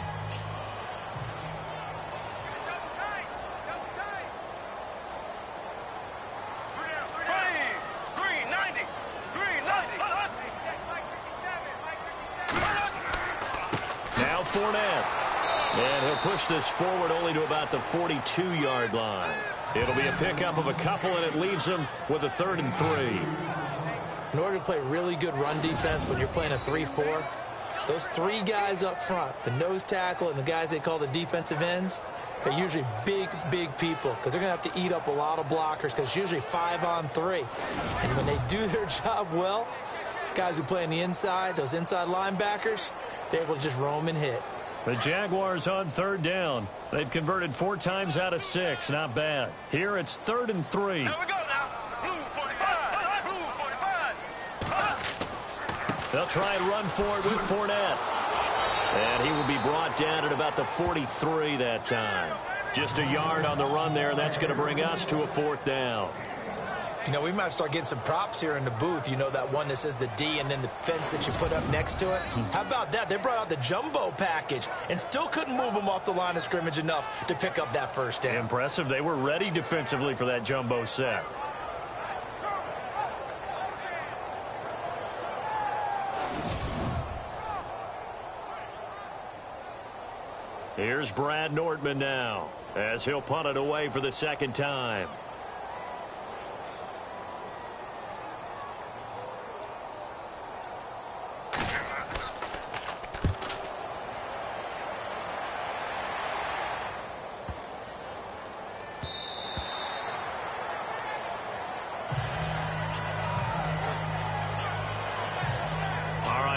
S2: Fournette. And he'll push this forward only to about the 42-yard line. It'll be a pickup of a couple, and it leaves him with a 3rd and 3.
S3: In order to play really good run defense when you're playing a 3-4, those 3 guys up front, the nose tackle and the guys they call the defensive ends, they're usually big, big people because they're going to have to eat up a lot of blockers because it's usually 5-on-3. And when they do their job well, guys who play on the inside, those inside linebackers, they're able to just roam and hit.
S2: The Jaguars on 3rd down. They've converted 4 times out of 6. Not bad. Here it's 3rd and 3.
S6: Here we go now. Blue 45. Blue 45.
S2: They'll try and run for it with Fournette. And he will be brought down at about the 43 that time. Just a yard on the run there. That's going to bring us to a 4th down.
S3: You know, we might start getting some props here in the booth. You know, that one that says the D and then the fence that you put up next to it. How about that? They brought out the jumbo package and still couldn't move them off the line of scrimmage enough to pick up that first down.
S2: Impressive. They were ready defensively for that jumbo set. Here's Brad Nortman now as he'll punt it away for the 2nd time.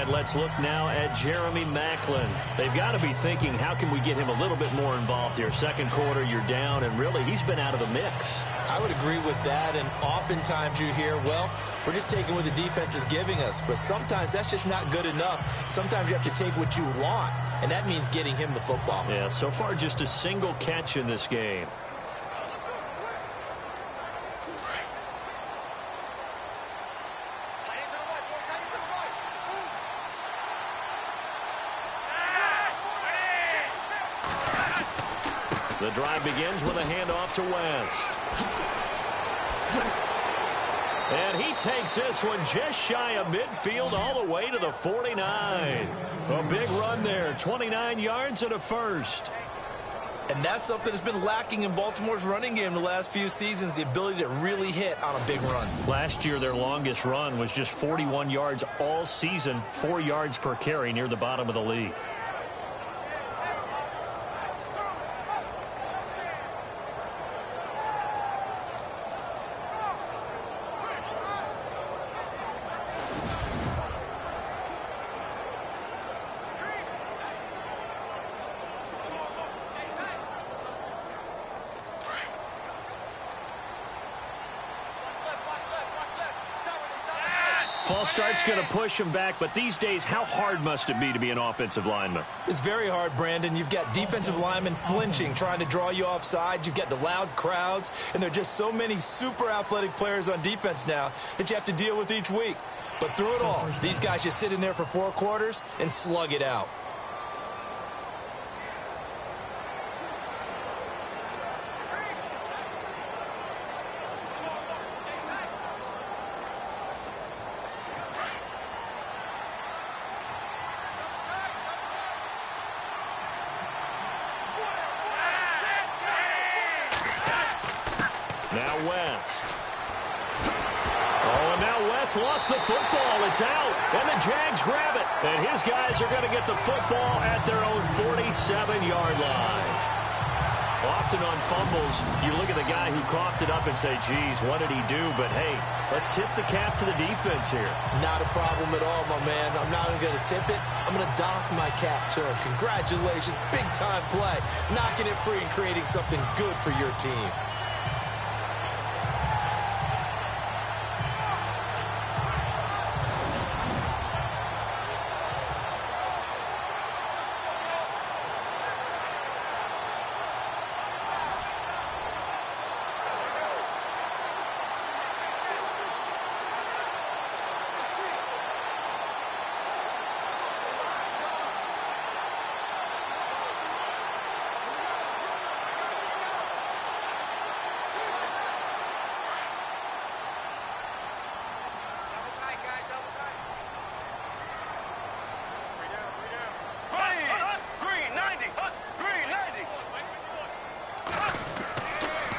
S2: Let's look now at Jeremy Maclin. They've got to be thinking, how can we get him a little bit more involved here? 2nd quarter, you're down, and really, he's been out of the mix.
S3: I would agree with that, and oftentimes you hear, well, we're just taking what the defense is giving us, but sometimes that's just not good enough. Sometimes you have to take what you want, and that means getting him the football.
S2: Yeah, so far just a single catch in this game. The drive begins with a handoff to West. And he takes this one just shy of midfield all the way to the 49. A big run there, 29 yards and a first.
S3: And that's something that's been lacking in Baltimore's running game the last few seasons, the ability to really hit on a big run.
S2: Last year, their longest run was just 41 yards all season, 4 yards per carry near the bottom of the league. False start's going to push him back, but these days, how hard must it be to be an offensive lineman?
S3: It's very hard, Brandon. You've got defensive linemen flinching, trying to draw you offside. You've got the loud crowds, and there are just so many super athletic players on defense now that you have to deal with each week. But through it all, these guys just sit in there for 4 quarters and slug it out.
S2: Now West. Oh, and now West lost the football. It's out, and the Jags grab it. And his guys are going to get the football at their own 47-yard line. Often on fumbles, you look at the guy who coughed it up and say, geez, what did he do? But, hey, let's tip the cap to the defense here.
S3: Not a problem at all, my man. I'm not even going to tip it. I'm going to doff my cap to him. Congratulations. Big-time play. Knocking it free and creating something good for your team.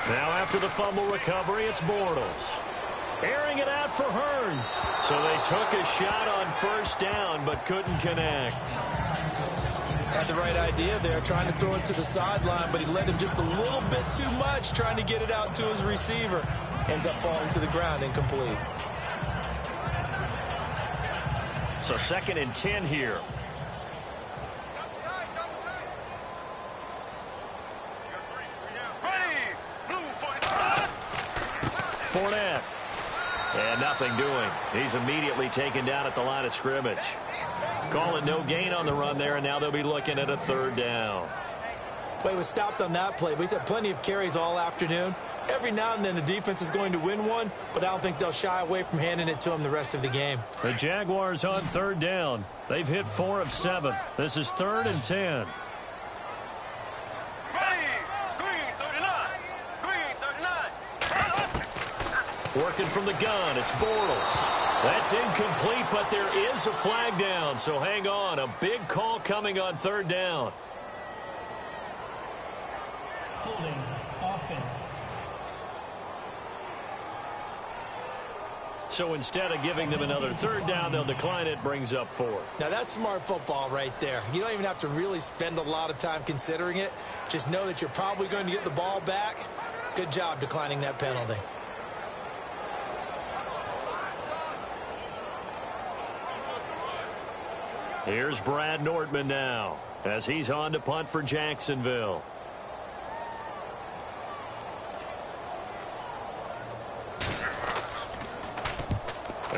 S2: Now after the fumble recovery, it's Bortles. Airing it out for Hearns. So they took a shot on first down, but couldn't connect.
S3: Had the right idea there, trying to throw it to the sideline, but he led him just a little bit too much, trying to get it out to his receiver. Ends up falling to the ground, incomplete.
S2: So 2nd and 10 here. Fournette. And nothing doing. He's immediately taken down at the line of scrimmage. Calling no gain on the run there, and now they'll be looking at a 3rd down.
S3: Well, he was stopped on that play, but he's had plenty of carries all afternoon. Every now and then the defense is going to win one, but I don't think they'll shy away from handing it to him the rest of the game.
S2: The Jaguars on 3rd down. They've hit 4 of 7. This is 3rd and 10. Working from the gun, it's Bortles. That's incomplete, but there is a flag down, so hang on. A big call coming on 3rd down.
S7: Holding offense.
S2: So instead of giving them another 3rd down, they'll decline it, brings up 4.
S3: Now that's smart football right there. You don't even have to really spend a lot of time considering it. Just know that you're probably going to get the ball back. Good job declining that penalty.
S2: Here's Brad Nordman now as he's on to punt for Jacksonville.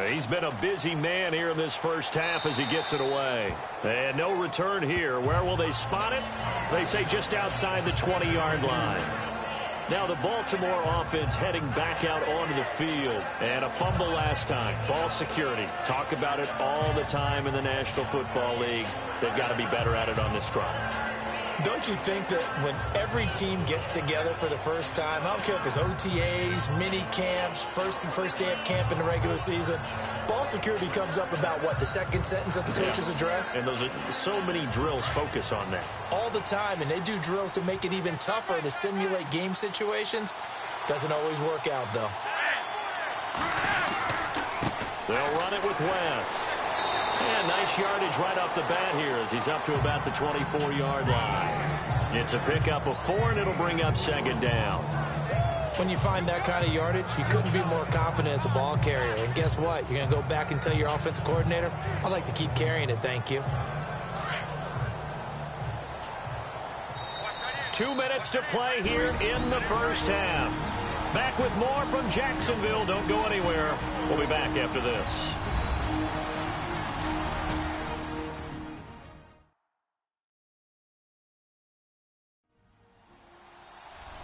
S2: He's been a busy man here in this first half as he gets it away. And no return here. Where will they spot it? They say just outside the 20-yard line. Now the Baltimore offense heading back out onto the field. And a fumble last time. Ball security. Talk about it all the time in the National Football League. They've got to be better at it on this drive.
S3: Don't you think that when every team gets together for the first time, I don't care if it's OTAs, mini camps, first day of camp in the regular season, ball security comes up about, what, the second sentence of the coach's address?
S2: And those are so many drills focus on that.
S3: All the time, and they do drills to make it even tougher to simulate game situations. Doesn't always work out, though.
S2: They'll run it with West. And nice yardage right off the bat here as he's up to about the 24-yard line. It's a pickup of 4, and it'll bring up 2nd down.
S3: When you find that kind of yardage, you couldn't be more confident as a ball carrier. And guess what? You're going to go back and tell your offensive coordinator, I'd like to keep carrying it, thank you.
S2: 2 minutes to play here in the first half. Back with more from Jacksonville. Don't go anywhere. We'll be back after this.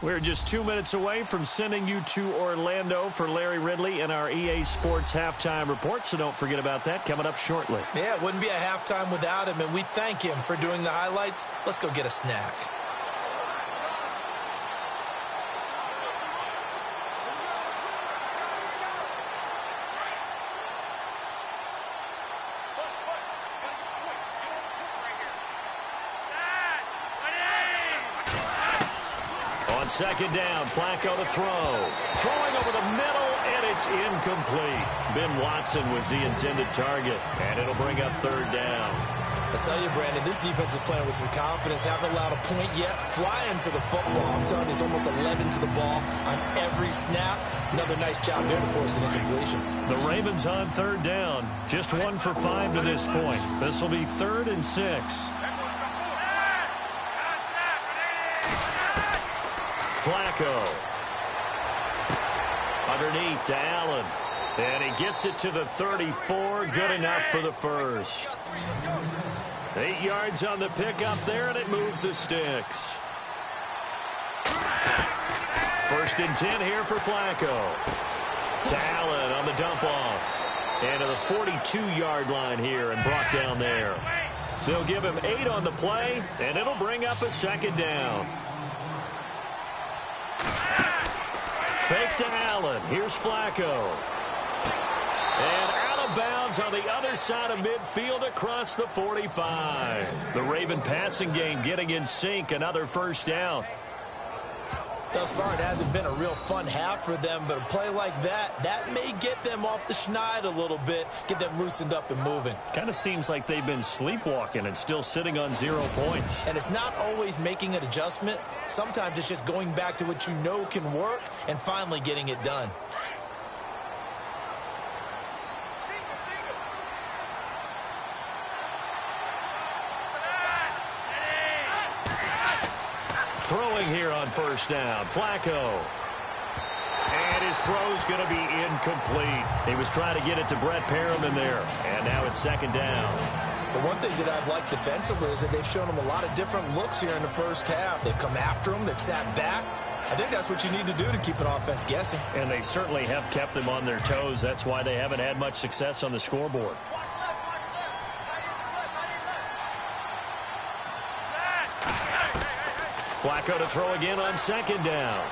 S2: We're just 2 minutes away from sending you to Orlando for Larry Ridley and our EA Sports Halftime Report, so don't forget about that coming up shortly.
S3: Yeah, it wouldn't be a halftime without him, and we thank him for doing the highlights. Let's go get a snack.
S2: On second down, Flacco to throw. Throwing over the middle, and it's incomplete. Ben Watson was the intended target, and it'll bring up third down.
S3: I tell you, Brandon, this defense is playing with some confidence. Haven't allowed a point yet. Flying to the football. I'm telling you, it's almost 11 to the ball on every snap. Another nice job there to force an incompletion.
S2: The Ravens on third down. Just 1 for 5 to this point. This will be 3rd and 6. Flacco. Underneath to Allen. And he gets it to the 34. Good enough for the first. 8 yards on the pickup there, and it moves the sticks. 1st and 10 here for Flacco. To Allen on the dump off. And to the 42-yard line here and brought down there. They'll give him 8 on the play, and it'll bring up a 2nd down. Fake to Allen. Here's Flacco. And out of bounds on the other side of midfield across the 45. The Raven passing game getting in sync. Another 1st down.
S3: Thus far, it hasn't been a real fun half for them, but a play like that may get them off the schneid a little bit, get them loosened up and moving.
S2: Kind of seems like they've been sleepwalking and still sitting on 0 points.
S3: And it's not always making an adjustment. Sometimes it's just going back to what you know can work and finally getting it done.
S2: Throwing here on 1st down, Flacco. And his throw's going to be incomplete. He was trying to get it to Brett Perriman there. And now it's 2nd down.
S3: The one thing that I've liked defensively is that they've shown him a lot of different looks here in the first half. They've come after him. They've sat back. I think that's what you need to do to keep an offense guessing.
S2: And they certainly have kept them on their toes. That's why they haven't had much success on the scoreboard. Flacco to throw again on 2nd down.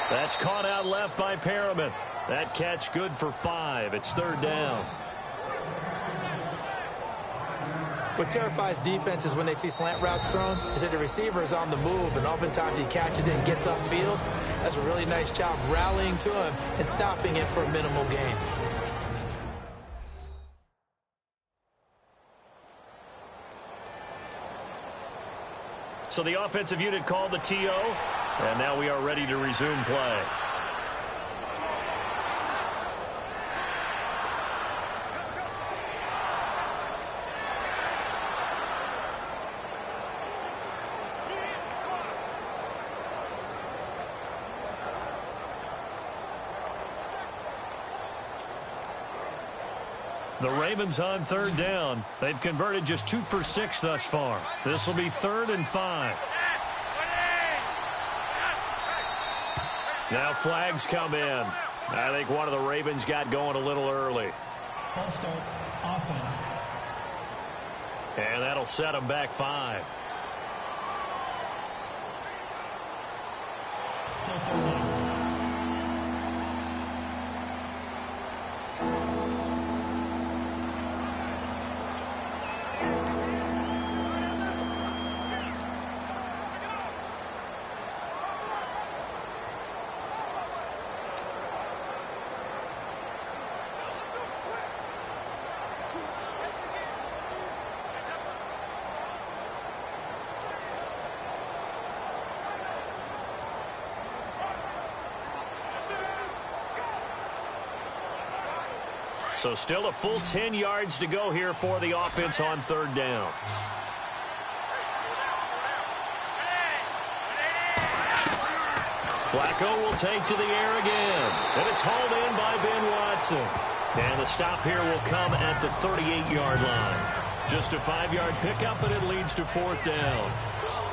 S2: That's caught out left by Perriman. That catch good for 5. It's 3rd down.
S3: What terrifies defenses when they see slant routes thrown is that the receiver is on the move, and oftentimes he catches it and gets upfield. That's a really nice job rallying to him and stopping him for a minimal gain.
S2: So the offensive unit called the TO, and now we are ready to resume play. The Ravens on 3rd down. They've converted just 2 for 6 thus far. This will be 3rd and 5. Now flags come in. I think one of the Ravens got going a little early.
S7: False start, offense.
S2: And that'll set them back 5.
S7: Still 3rd down.
S2: So still a full 10 yards to go here for the offense on 3rd down. Flacco will take to the air again. And it's hauled in by Ben Watson. And the stop here will come at the 38-yard line. Just a 5-yard pickup, and it leads to 4th down.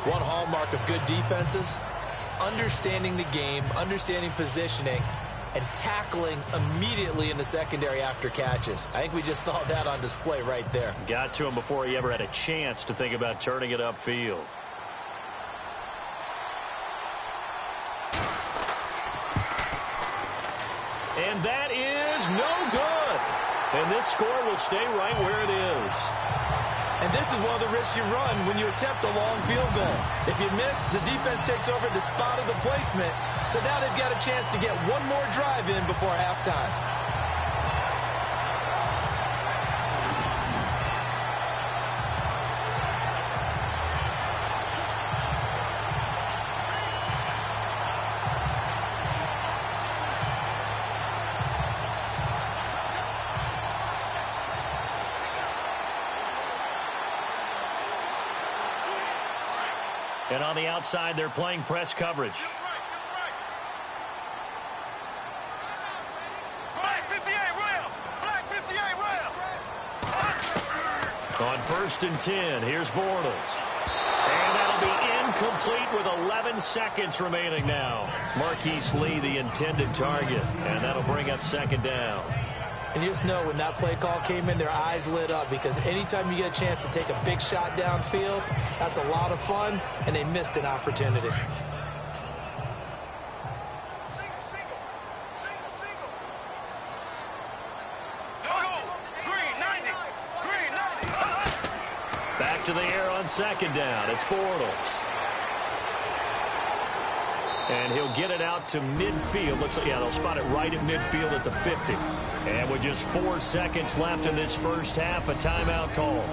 S3: One hallmark of good defenses is understanding the game, understanding positioning, and tackling immediately in the secondary after catches. I think we just saw that on display right there.
S2: Got to him before he ever had a chance to think about turning it upfield. And that is no good. And this score will stay right where it is.
S4: And this is one of the risks you run when you attempt a long field goal. If you miss, the defense takes over the spot of the placement. So now they've got a chance to get one more drive in before halftime.
S2: And on the outside, they're playing press coverage.
S6: Black 58, rail! Black 58, rail!
S2: On 1st and 10, here's Bortles. And that'll be incomplete with 11 seconds remaining now. Marquise Lee, the intended target. And that'll bring up 2nd down.
S3: And you just know when that play call came in, their eyes lit up, because anytime you get a chance to take a big shot downfield, that's a lot of fun, and they missed an opportunity.
S2: Back to the air on 2nd down. It's Bortles. And he'll get it out to midfield. Looks like, yeah, they'll spot it right at midfield at the 50. And with just 4 seconds left in this first half, a timeout call.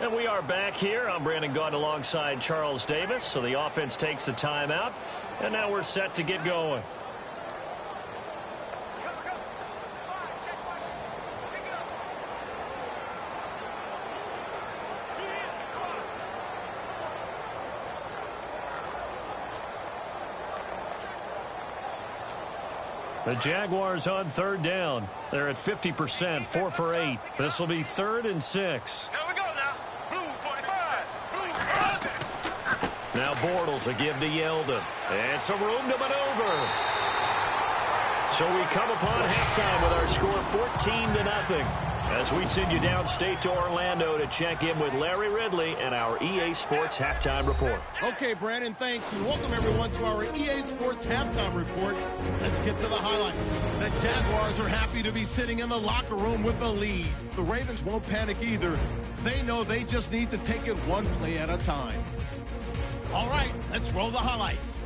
S2: And we are back here. I'm Brandon Gaudin alongside Charles Davis. So the offense takes the timeout. And now we're set to get going. The Jaguars on 3rd down. They're at 50%, 4 for 8. This will be 3rd and 6.
S6: Here we go now. Blue 45. Blue.
S2: Now Bortles a give to Yeldon. And some room to maneuver. So we come upon halftime with our score 14-0. As we send you downstate to Orlando to check in with Larry Ridley and our EA Sports Halftime Report.
S1: Okay, Brandon, thanks, and welcome everyone to our EA Sports Halftime Report. Let's get to the highlights. The Jaguars are happy to be sitting in the locker room with a lead. The Ravens won't panic either. They know they just need to take it one play at a time. All right, let's roll the highlights.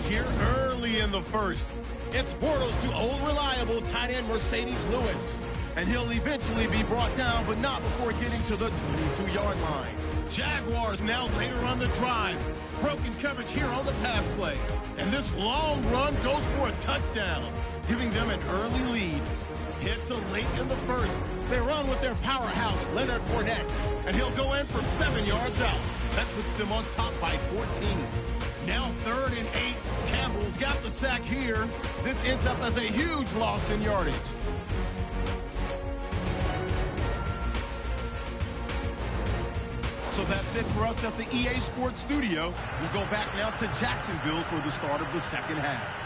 S1: Here early in the first, it's Bortles to old reliable tight end Mercedes Lewis. And he'll eventually be brought down, but not before getting to the 22-yard line. Jaguars now later on the drive. Broken coverage here on the pass play. And this long run goes for a touchdown, giving them an early lead. Hit to late in the first. They run with their powerhouse, Leonard Fournette. And he'll go in from 7 yards out. That puts them on top by 14. Now 3rd and 8. Campbell's got the sack here. This ends up as a huge loss in yardage. So that's it for us at the EA Sports Studio. We'll go back now to Jacksonville for the start of the second half.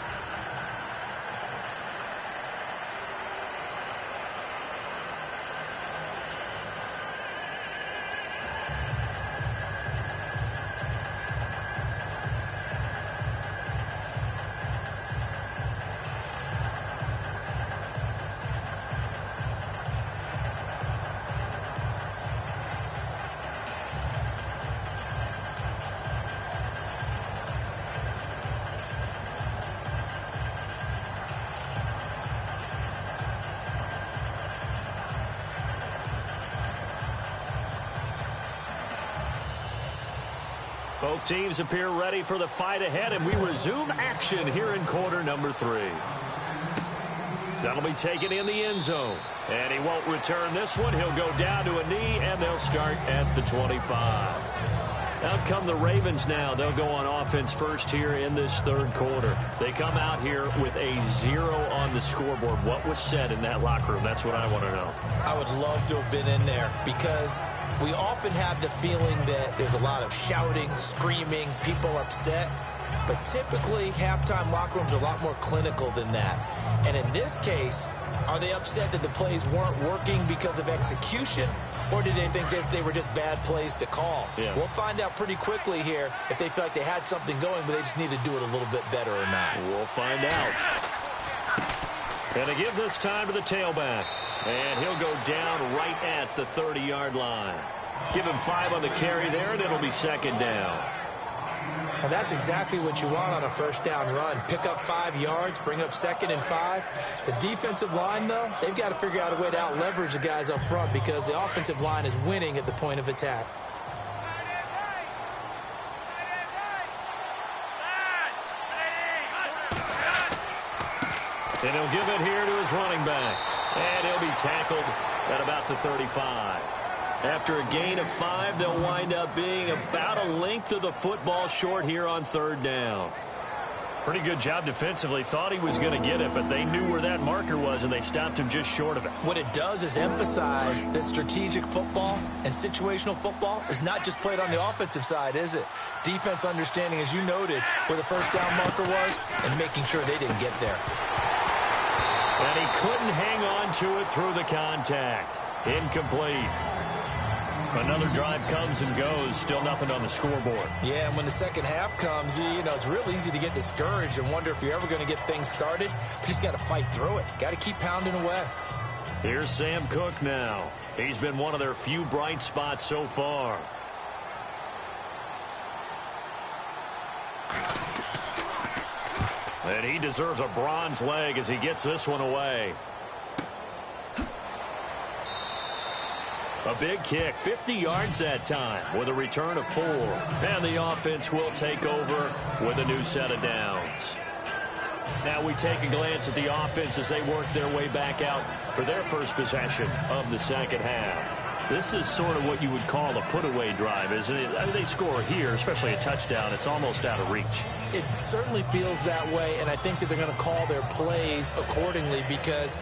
S2: Both teams appear ready for the fight ahead, and we resume action here in quarter number 3. That'll be taken in the end zone. And he won't return this one. He'll go down to a knee, and they'll start at the 25. Out come the Ravens now. They'll go on offense first here in this third quarter. They come out here with a 0 on the scoreboard. What was said in that locker room? That's what I want to know.
S3: I would love to have been in there, because we often have the feeling that there's a lot of shouting, screaming, people upset. But typically, halftime locker rooms are a lot more clinical than that. And in this case, are they upset that the plays weren't working because of execution? Or did they think they were just bad plays to call?
S2: Yeah.
S3: We'll find out pretty quickly here if they feel like they had something going, but they just need to do it a little bit better or not.
S2: We'll find out. And to give this time to the tailback. And he'll go down right at the 30-yard line. Give him 5 on the carry there, and it'll be second down.
S3: And that's exactly what you want on a first down run. Pick up 5 yards, bring up 2nd and 5. The defensive line, though, they've got to figure out a way to out-leverage the guys up front because the offensive line is winning at the point of attack.
S2: And he'll give it here to his running back. And he'll be tackled at about the 35. After a gain of 5, they'll wind up being about a length of the football short here on 3rd down. Pretty good job defensively. Thought he was going to get it, but they knew where that marker was, and they stopped him just short of it.
S3: What it does is emphasize that strategic football and situational football is not just played on the offensive side, is it? Defense understanding, as you noted, where the first down marker was and making sure they didn't get there.
S2: And he couldn't hang on to it through the contact. Incomplete. Another drive comes and goes. Still nothing on the scoreboard.
S3: Yeah, and when the second half comes, you know, it's real easy to get discouraged and wonder if you're ever going to get things started. You just got to fight through it. Got to keep pounding away.
S2: Here's Sam Cook now. He's been one of their few bright spots so far. And he deserves a bronze leg as he gets this one away. A big kick, 50 yards that time with a return of 4. And the offense will take over with a new set of downs. Now we take a glance at the offense as they work their way back out for their first possession of the second half. This is sort of what you would call a put-away drive, isn't it? I mean, they score here, especially a touchdown. It's almost out of reach.
S3: It certainly feels that way, and I think that they're going to call their plays accordingly because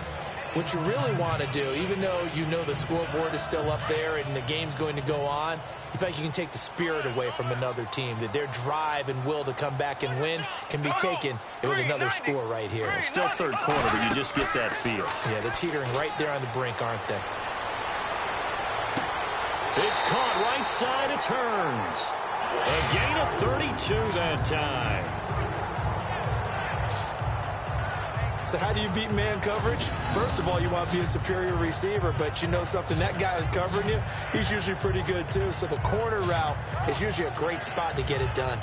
S3: what you really want to do, even though you know the scoreboard is still up there and the game's going to go on, you think you can take the spirit away from another team, that their drive and will to come back and win can be taken with another score right here.
S2: It's still third quarter, but you just get that feel.
S3: Yeah, they're teetering right there on the brink, aren't they?
S2: It's caught right side, it turns. A gain of 32 that time.
S3: So how do you beat man coverage? First of all, you want to be a superior receiver, but you know something, that guy who's covering you, he's usually pretty good too. So the corner route is usually a great spot to get it done.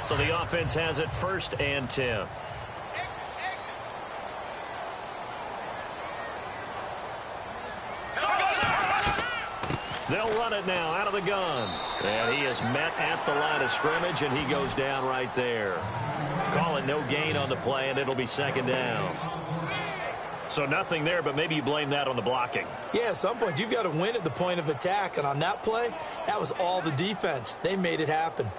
S2: So the offense has it 1st and 10. They'll run it now out of the gun. And he is met at the line of scrimmage, and he goes down right there. Call it no gain on the play, and it'll be 2nd down. So nothing there, but maybe you blame that on the blocking.
S3: Yeah, at some point, you've got to win at the point of attack. And on that play, that was all the defense. They made it happen.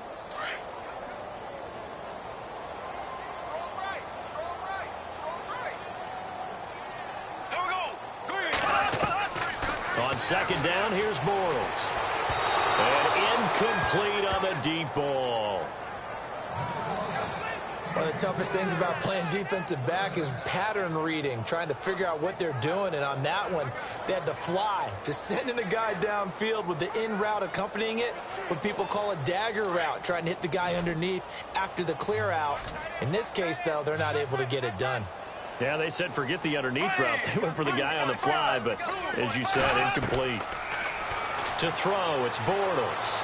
S2: On 2nd down, here's Bortles. And incomplete on the deep ball.
S3: One of the toughest things about playing defensive back is pattern reading, trying to figure out what they're doing. And on that one, they had the fly, just sending the guy downfield with the in route accompanying it, what people call a dagger route, trying to hit the guy underneath after the clear out. In this case, though, they're not able to get it done.
S2: Yeah, they said forget the underneath route. They went for the guy on the fly, but as you said, incomplete. To throw, it's Bortles.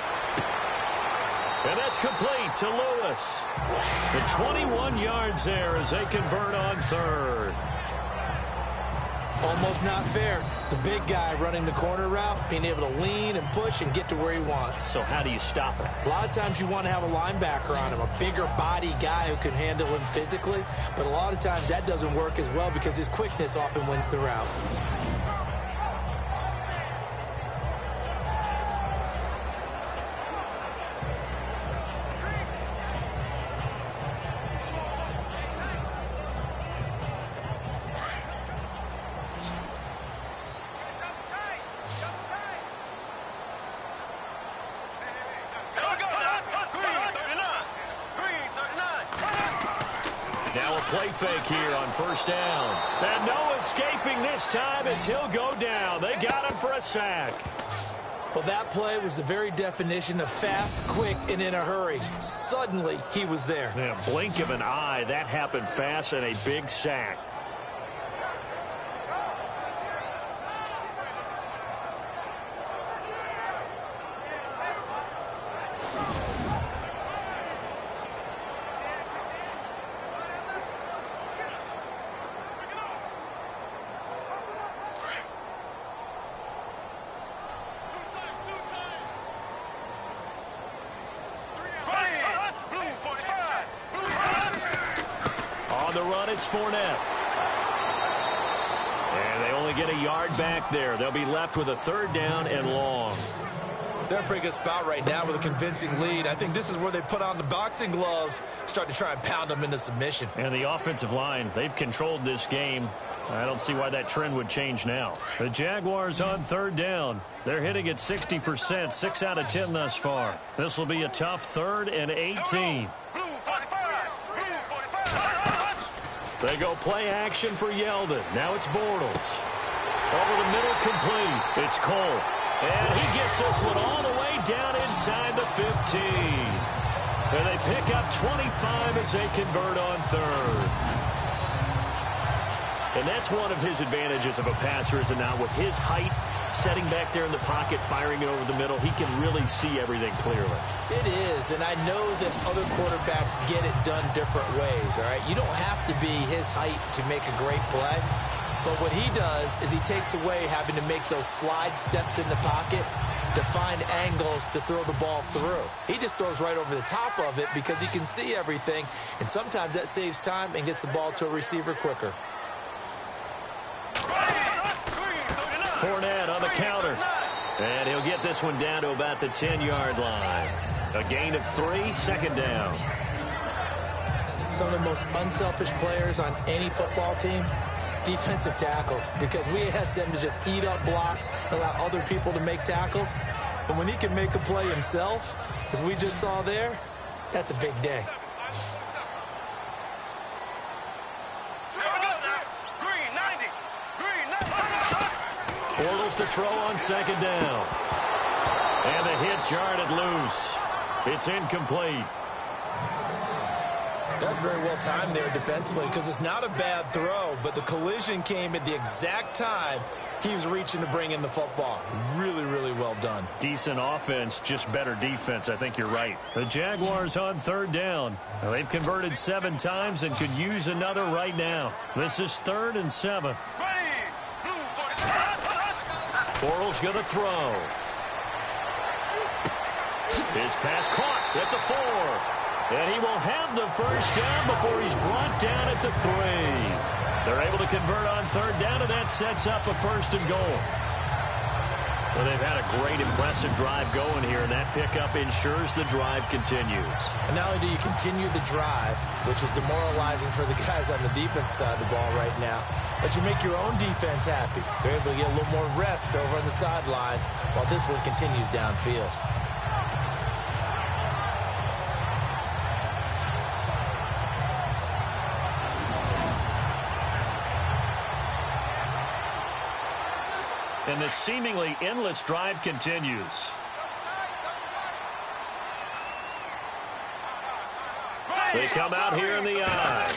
S2: And that's complete to Lewis. The 21 yards there as they convert on 3rd.
S3: Almost not fair. The big guy running the corner route, being able to lean and push and get to where he wants.
S2: So how do you stop it?
S3: A lot of times you want to have a linebacker on him, a bigger body guy who can handle him physically. But a lot of times that doesn't work as well because his quickness often wins the route.
S2: play fake here on first down. And no escaping this time as he'll go down. They got him for a sack.
S3: Well, that play was the very definition of fast, quick, and in a hurry. Suddenly, he was there.
S2: Yeah, blink of an eye. That happened fast and a big sack. It's Fournette. And they only get a yard back there. They'll be left with a third down and long.
S3: They're in a pretty good spot right now with a convincing lead. I think this is where they put on the boxing gloves, start to try and pound them into submission.
S2: And the offensive line, they've controlled this game. I don't see why that trend would change now. The Jaguars on third down. They're hitting at 60%, 6 out of 10 thus far. This will be a tough 3rd and 18. They go play action for Yeldon. Now it's Bortles. Over the middle, complete. It's Cole. And he gets this one all the way down inside the 15. And they pick up 25 as they convert on 3rd. And that's one of his advantages of a passer, is now with his height, setting back there in the pocket, firing it over the middle, he can really see everything clearly.
S3: It is, and I know that other quarterbacks get it done different ways, all right? You don't have to be his height to make a great play, but what he does is he takes away having to make those slide steps in the pocket to find angles to throw the ball through. He just throws right over the top of it because he can see everything, and sometimes that saves time and gets the ball to a receiver quicker.
S2: Fournette on the counter. And he'll get this one down to about the 10-yard line. A gain of 3, second down.
S3: Some of the most unselfish players on any football team, defensive tackles, because we ask them to just eat up blocks, allow other people to make tackles. But when he can make a play himself, as we just saw there, that's a big day.
S2: Bortles to throw on second down. And the hit jarred it loose. It's incomplete.
S3: That's very well timed there defensively because it's not a bad throw, but the collision came at the exact time he was reaching to bring in the football. Really, really well done.
S2: Decent offense, just better defense. I think you're right. The Jaguars on third down. Now, they've converted 7 times and could use another right now. This is 3rd and 7. Bortles going to throw. His pass caught at the 4. And he will have the first down before he's brought down at the 3. They're able to convert on third down, and that sets up a 1st and goal. Well, they've had a great, impressive drive going here, and that pickup ensures the drive continues.
S3: And not only do you continue the drive, which is demoralizing for the guys on the defense side of the ball right now, but you make your own defense happy. They're able to get a little more rest over on the sidelines while this one continues downfield.
S2: And this seemingly endless drive continues. They come out here in the eye.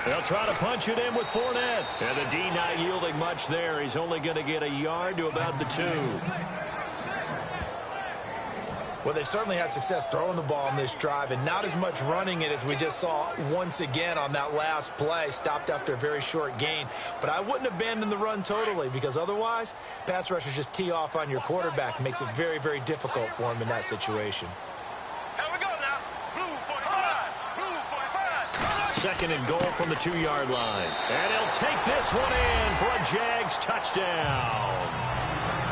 S2: They'll try to punch it in with Fournette. And the D not yielding much there. He's only going to get a yard to about the 2.
S3: Well, they certainly had success throwing the ball in this drive and not as much running it as we just saw once again on that last play. Stopped after a very short gain. But I wouldn't abandon the run totally because otherwise, pass rushers just tee off on your quarterback. Makes it very, very difficult for him in that situation.
S6: Here we go now. Blue 45. Blue 45.
S2: 2nd and goal from the 2-yard line. And he'll take this one in for a Jags touchdown.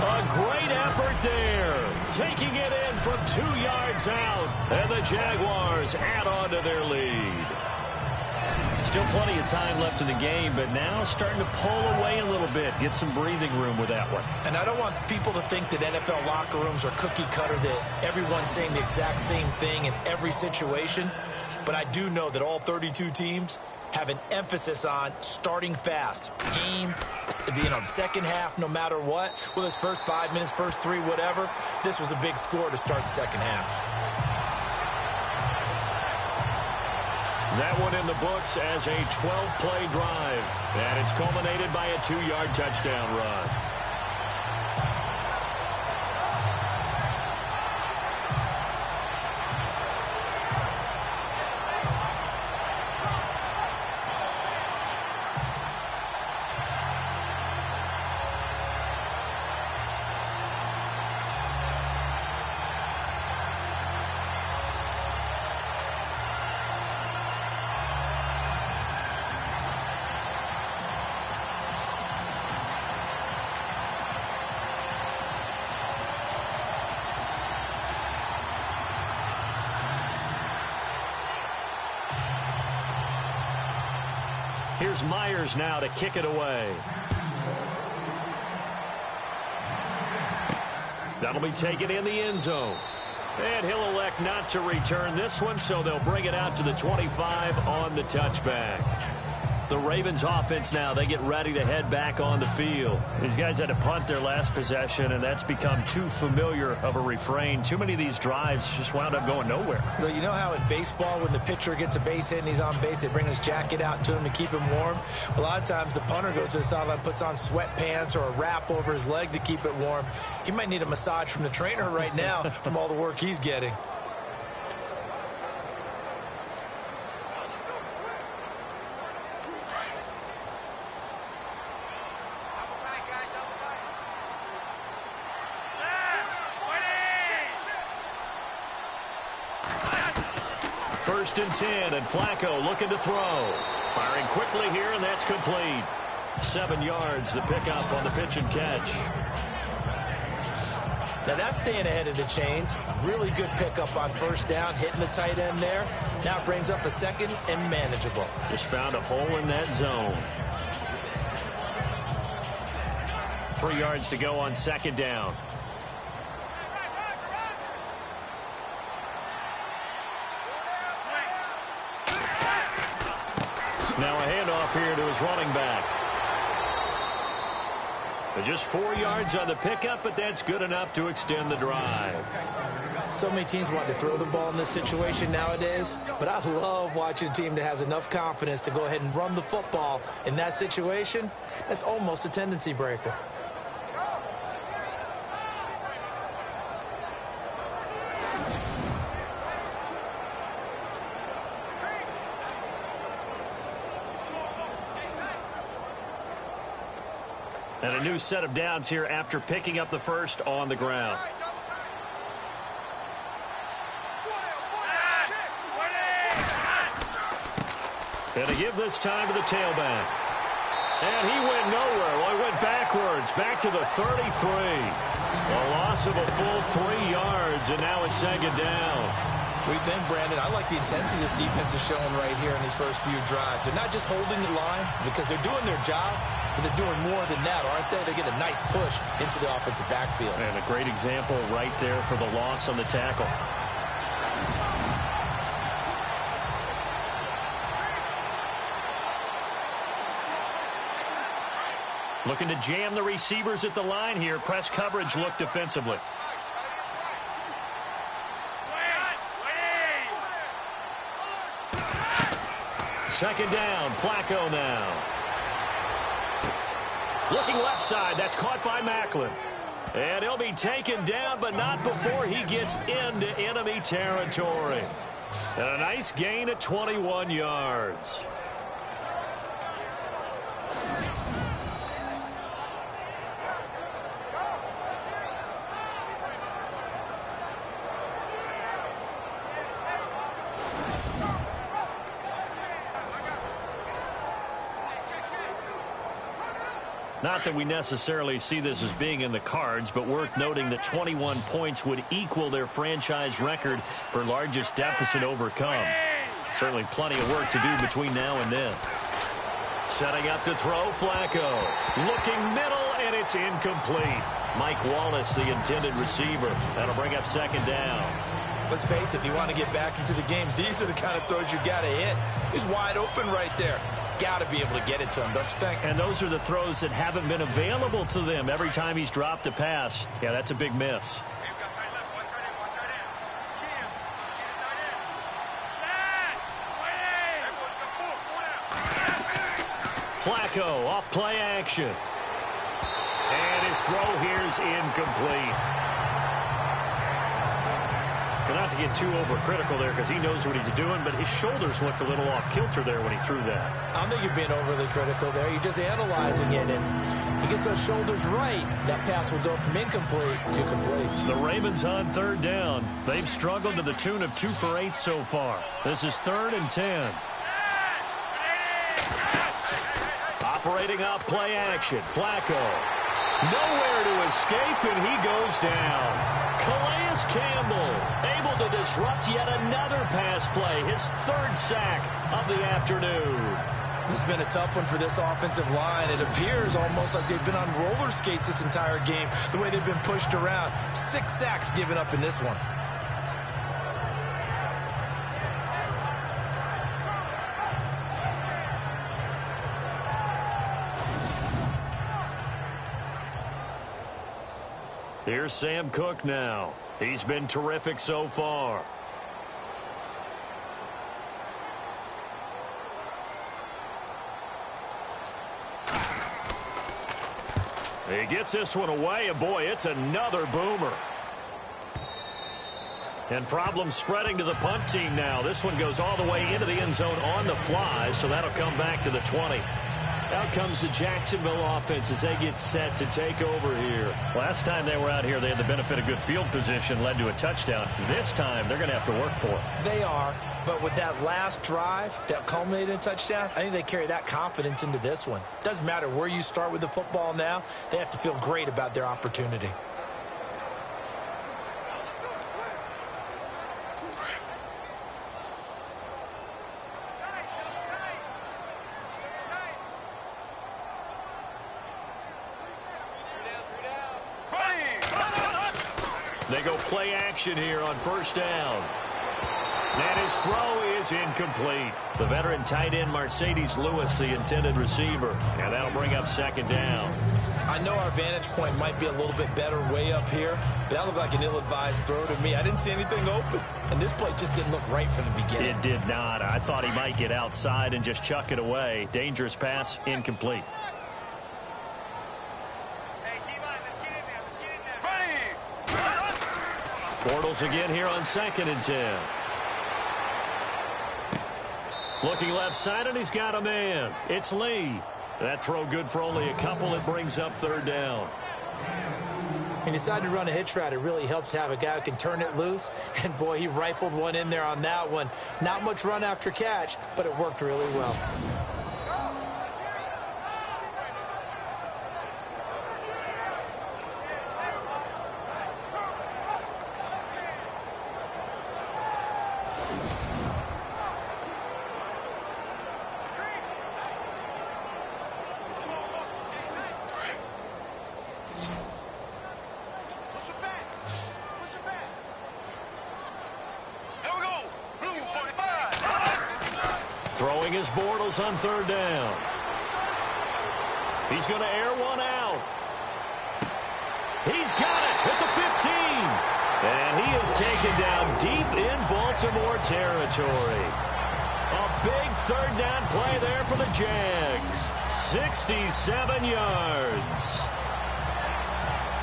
S2: A great effort there. Taking it in from 2 yards out. And the Jaguars add on to their lead. Still plenty of time left in the game, but now starting to pull away a little bit. Get some breathing room with that one.
S3: And I don't want people to think that NFL locker rooms are cookie cutter, that everyone's saying the exact same thing in every situation. But I do know that all 32 teams
S4: have an emphasis on starting fast. Game, the second half, no matter what, whether it's first 5 minutes, first 3, whatever, this was a big score to start the second half.
S2: That one in the books as a 12-play drive. And it's culminated by a 2-yard touchdown run. Here's Myers now to kick it away. That'll be taken in the end zone. And he'll elect not to return this one, so they'll bring it out to the 25 on the touchback. The Ravens offense now, they get ready to head back on the field. These guys had to punt their last possession, and that's become too familiar of a refrain. Too many of these drives just wound up going nowhere.
S4: Well, you know how in baseball, when the pitcher gets a base hit and he's on base, they bring his jacket out to him to keep him warm? A lot of times the punter goes to the sideline, puts on sweatpants or a wrap over his leg to keep it warm. He might need a massage from the trainer right now from all the work he's getting.
S2: First and 10, and Flacco looking to throw. Firing quickly here, and that's complete. 7 yards, the pickup on the pitch and catch.
S4: Now that's staying ahead of the chains. Really good pickup on first down, hitting the tight end there. Now it brings up a second and manageable.
S2: Just found a hole in that zone. 3 yards to go on second down. Now a handoff here to his running back. But just 4 yards on the pickup, but that's good enough to extend the drive.
S4: So many teams want to throw the ball in this situation nowadays, but I love watching a team that has enough confidence to go ahead and run the football in that situation. That's almost a tendency breaker.
S2: And a new set of downs here after picking up the first on the ground. And to give this time to the tailback. And he went nowhere. Well, he went backwards, back to the 33. A loss of a full 3 yards, and now it's second down.
S4: What do you think, Brandon? I like the intensity this defense is showing right here in these first few drives. They're not just holding the line because they're doing their job, but they're doing more than that, aren't they? They get a nice push into the offensive backfield.
S2: And a great example right there for the loss on the tackle. Looking to jam the receivers at the line here. Press coverage look defensively. Second down, Flacco now. Looking left side, that's caught by Macklin. And he'll be taken down, but not before he gets into enemy territory. And a nice gain at 21 yards. Not that we necessarily see this as being in the cards, but worth noting that 21 points would equal their franchise record for largest deficit overcome. Certainly plenty of work to do between now and then. Setting up to throw, Flacco. Looking middle, and it's incomplete. Mike Wallace, the intended receiver. That'll bring up second down.
S4: Let's face it, if you want to get back into the game, these are the kind of throws you got to hit. He's wide open right there. Got to be able to get it to him, don't you think?
S2: And those are the throws that haven't been available to them every time he's dropped a pass. Yeah, that's a big miss. Flacco off play action. And his throw here's incomplete. Well, not to get too overcritical there because he knows what he's doing, but his shoulders looked a little off kilter there when he threw that.
S3: I don't think you're being overly critical there. You're just analyzing it, and he gets those shoulders right. That pass will go from incomplete to complete.
S2: The Ravens on third down. They've struggled to the tune of 2 for 8 so far. This is 3rd and 10. Operating off play action. Flacco. Nowhere to escape, and he goes down. Calais Campbell able to disrupt yet another pass play. His 3rd sack of the afternoon.
S4: This has been a tough one for this offensive line. It appears almost like they've been on roller skates this entire game, the way they've been pushed around. 6 sacks given up in this one.
S2: Here's Sam Cook now. He's been terrific so far. He gets this one away, and boy, it's another boomer. And problems spreading to the punt team now. This one goes all the way into the end zone on the fly, so that'll come back to the 20. Out comes the Jacksonville offense as they get set to take over here. Last time they were out here, they had the benefit of good field position, led to a touchdown. This time, they're going to have to work for it.
S4: They are, but with that last drive that culminated in a touchdown, I think they carry that confidence into this one. Doesn't matter where you start with the football now, they have to feel great about their opportunity.
S2: They go play action here on 1st down. And his throw is incomplete. The veteran tight end Mercedes Lewis, the intended receiver. And that'll bring up 2nd down.
S4: I know our vantage point might be a little bit better way up here, but that looked like an ill-advised throw to me. I didn't see anything open, and this play just didn't look right from the beginning.
S2: It did not. I thought he might get outside and just chuck it away. Dangerous pass, incomplete. Bortles again here on 2nd and 10. Looking left side, and he's got a man. It's Lee. That throw good for only a couple. It brings up 3rd down.
S3: He decided to run a hitch route. It really helps to have a guy who can turn it loose. And, boy, he rifled one in there on that one. Not much run after catch, but it worked really well.
S2: Throwing his Bortles on 3rd down. He's going to air one out. He's got it at the 15. And he is taken down deep in Baltimore territory. A big 3rd down play there for the Jags. 67 yards.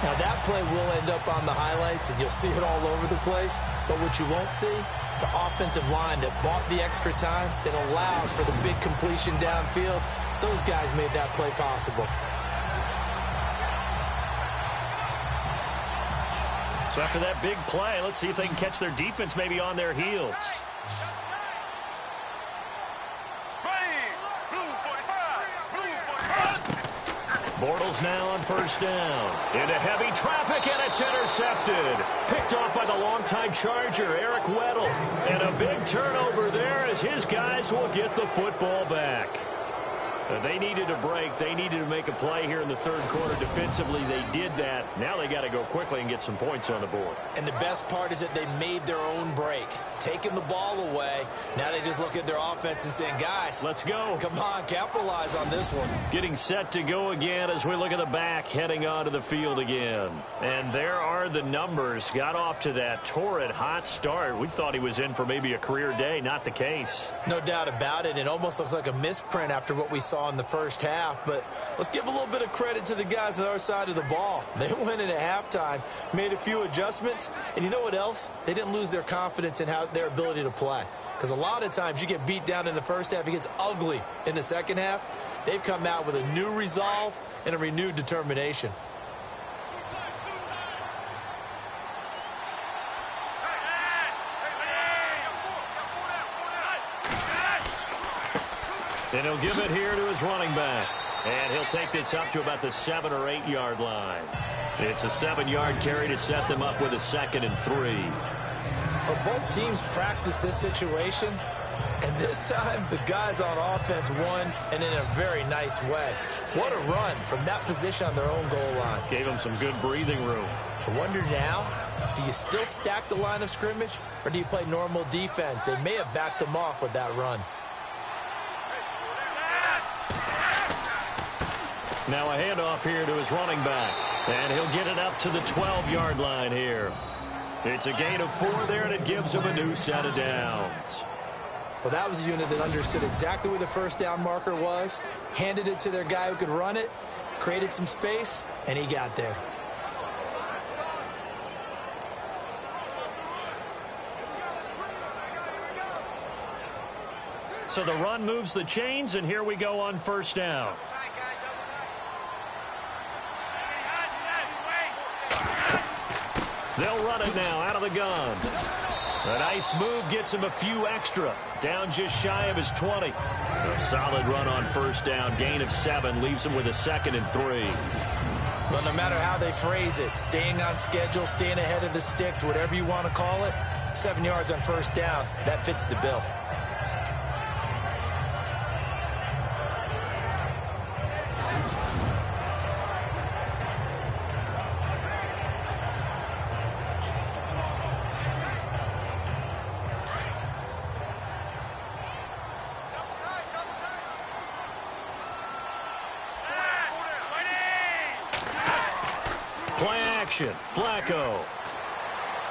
S3: Now, that play will end up on the highlights, and you'll see it all over the place. But what you won't see, the offensive line that bought the extra time, that allowed for the big completion downfield, those guys made that play possible.
S2: So after that big play, let's see if they can catch their defense maybe on their heels. Bortles now on 1st down. Into heavy traffic, and it's intercepted. Picked off by the longtime Charger, Eric Weddle. And a big turnover there as his guys will get the football back. They needed a break. They needed to make a play here in the third quarter. Defensively, they did that. Now they got to go quickly and get some points on the board.
S3: And the best part is that they made their own break. Taking the ball away. Now they just look at their offense and saying, guys,
S2: let's go.
S3: Come on, capitalize on this one.
S2: Getting set to go again as we look at the back, heading onto the field again. And there are the numbers. Got off to that torrid hot start. We thought he was in for maybe a career day. Not the case.
S3: No doubt about it. It almost looks like a misprint after what we saw in the first half. But let's give a little bit of credit to the guys on our side of the ball. They went in at halftime, made a few adjustments. And you know what else? They didn't lose their confidence in their ability to play. Because a lot of times you get beat down in the first half. It gets ugly in the second half. They've come out with a new resolve and a renewed determination.
S2: And he'll give it here to his running back. And he'll take this up to about the 7 or 8 yard line. It's a 7-yard carry to set them up with a 2nd and 3.
S3: Well, both teams practice this situation. And this time, the guys on offense won, and in a very nice way. What a run from that position on their own goal line.
S2: Gave them some good breathing room.
S3: I wonder now, do you still stack the line of scrimmage, or do you play normal defense? They may have backed them off with that run.
S2: Now a handoff here to his running back. And he'll get it up to the 12-yard line here. It's a gain of 4 there, and it gives him a new set of downs.
S3: Well, that was a unit that understood exactly where the first down marker was, handed it to their guy who could run it, created some space, and he got there.
S2: So the run moves the chains, and here we go on first down. They'll run it now out of the gun. A nice move gets him a few extra. Down just shy of his 20. A solid run on first down. Gain of 7 leaves him with a 2nd and 3.
S3: Well, no matter how they phrase it, staying on schedule, staying ahead of the sticks, whatever you want to call it, 7 yards on first down, that fits the bill.
S2: Play action. Flacco.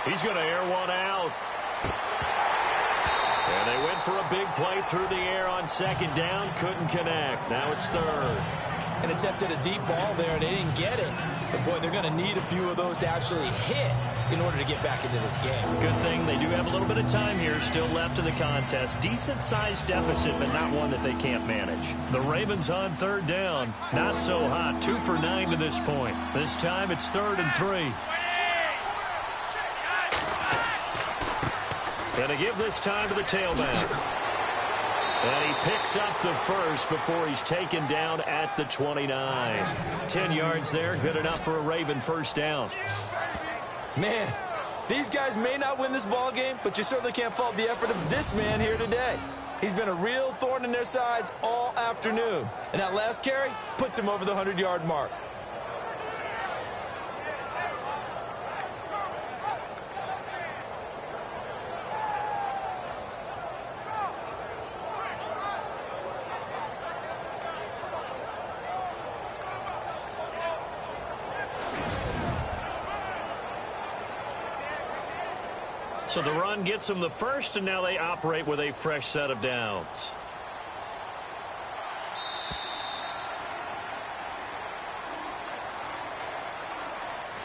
S2: He's going to air one out. And they went for a big play through the air on 2nd down. Couldn't connect. Now it's 3rd.
S3: And attempted a deep ball there, and they didn't get it. But, boy, they're going to need a few of those to actually hit in order to get back into this game.
S2: Good thing they do have a little bit of time here still left in the contest. Decent-sized deficit, but not one that they can't manage. The Ravens on 3rd down. Not so hot. 2 for 9 to this point. This time it's 3rd and 3. And they give this time to the tailback. And he picks up the first before he's taken down at the 29. 10 yards there, good enough for a Raven first down.
S3: Man, these guys may not win this ball game, but you certainly can't fault the effort of this man here today. He's been a real thorn in their sides all afternoon. And that last carry puts him over the 100-yard mark.
S2: So the run gets them the first, and now they operate with a fresh set of downs.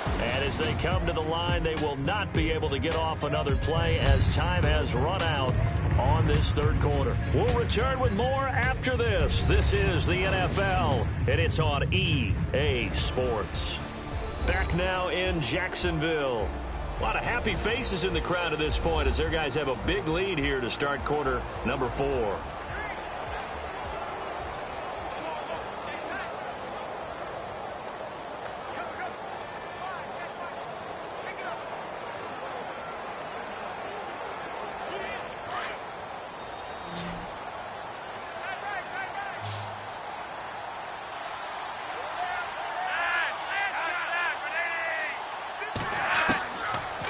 S2: And as they come to the line, they will not be able to get off another play as time has run out on this 3rd quarter. We'll return with more after this. This is the NFL, and it's on EA Sports. Back now in Jacksonville. A lot of happy faces in the crowd at this point as their guys have a big lead here to start quarter number 4.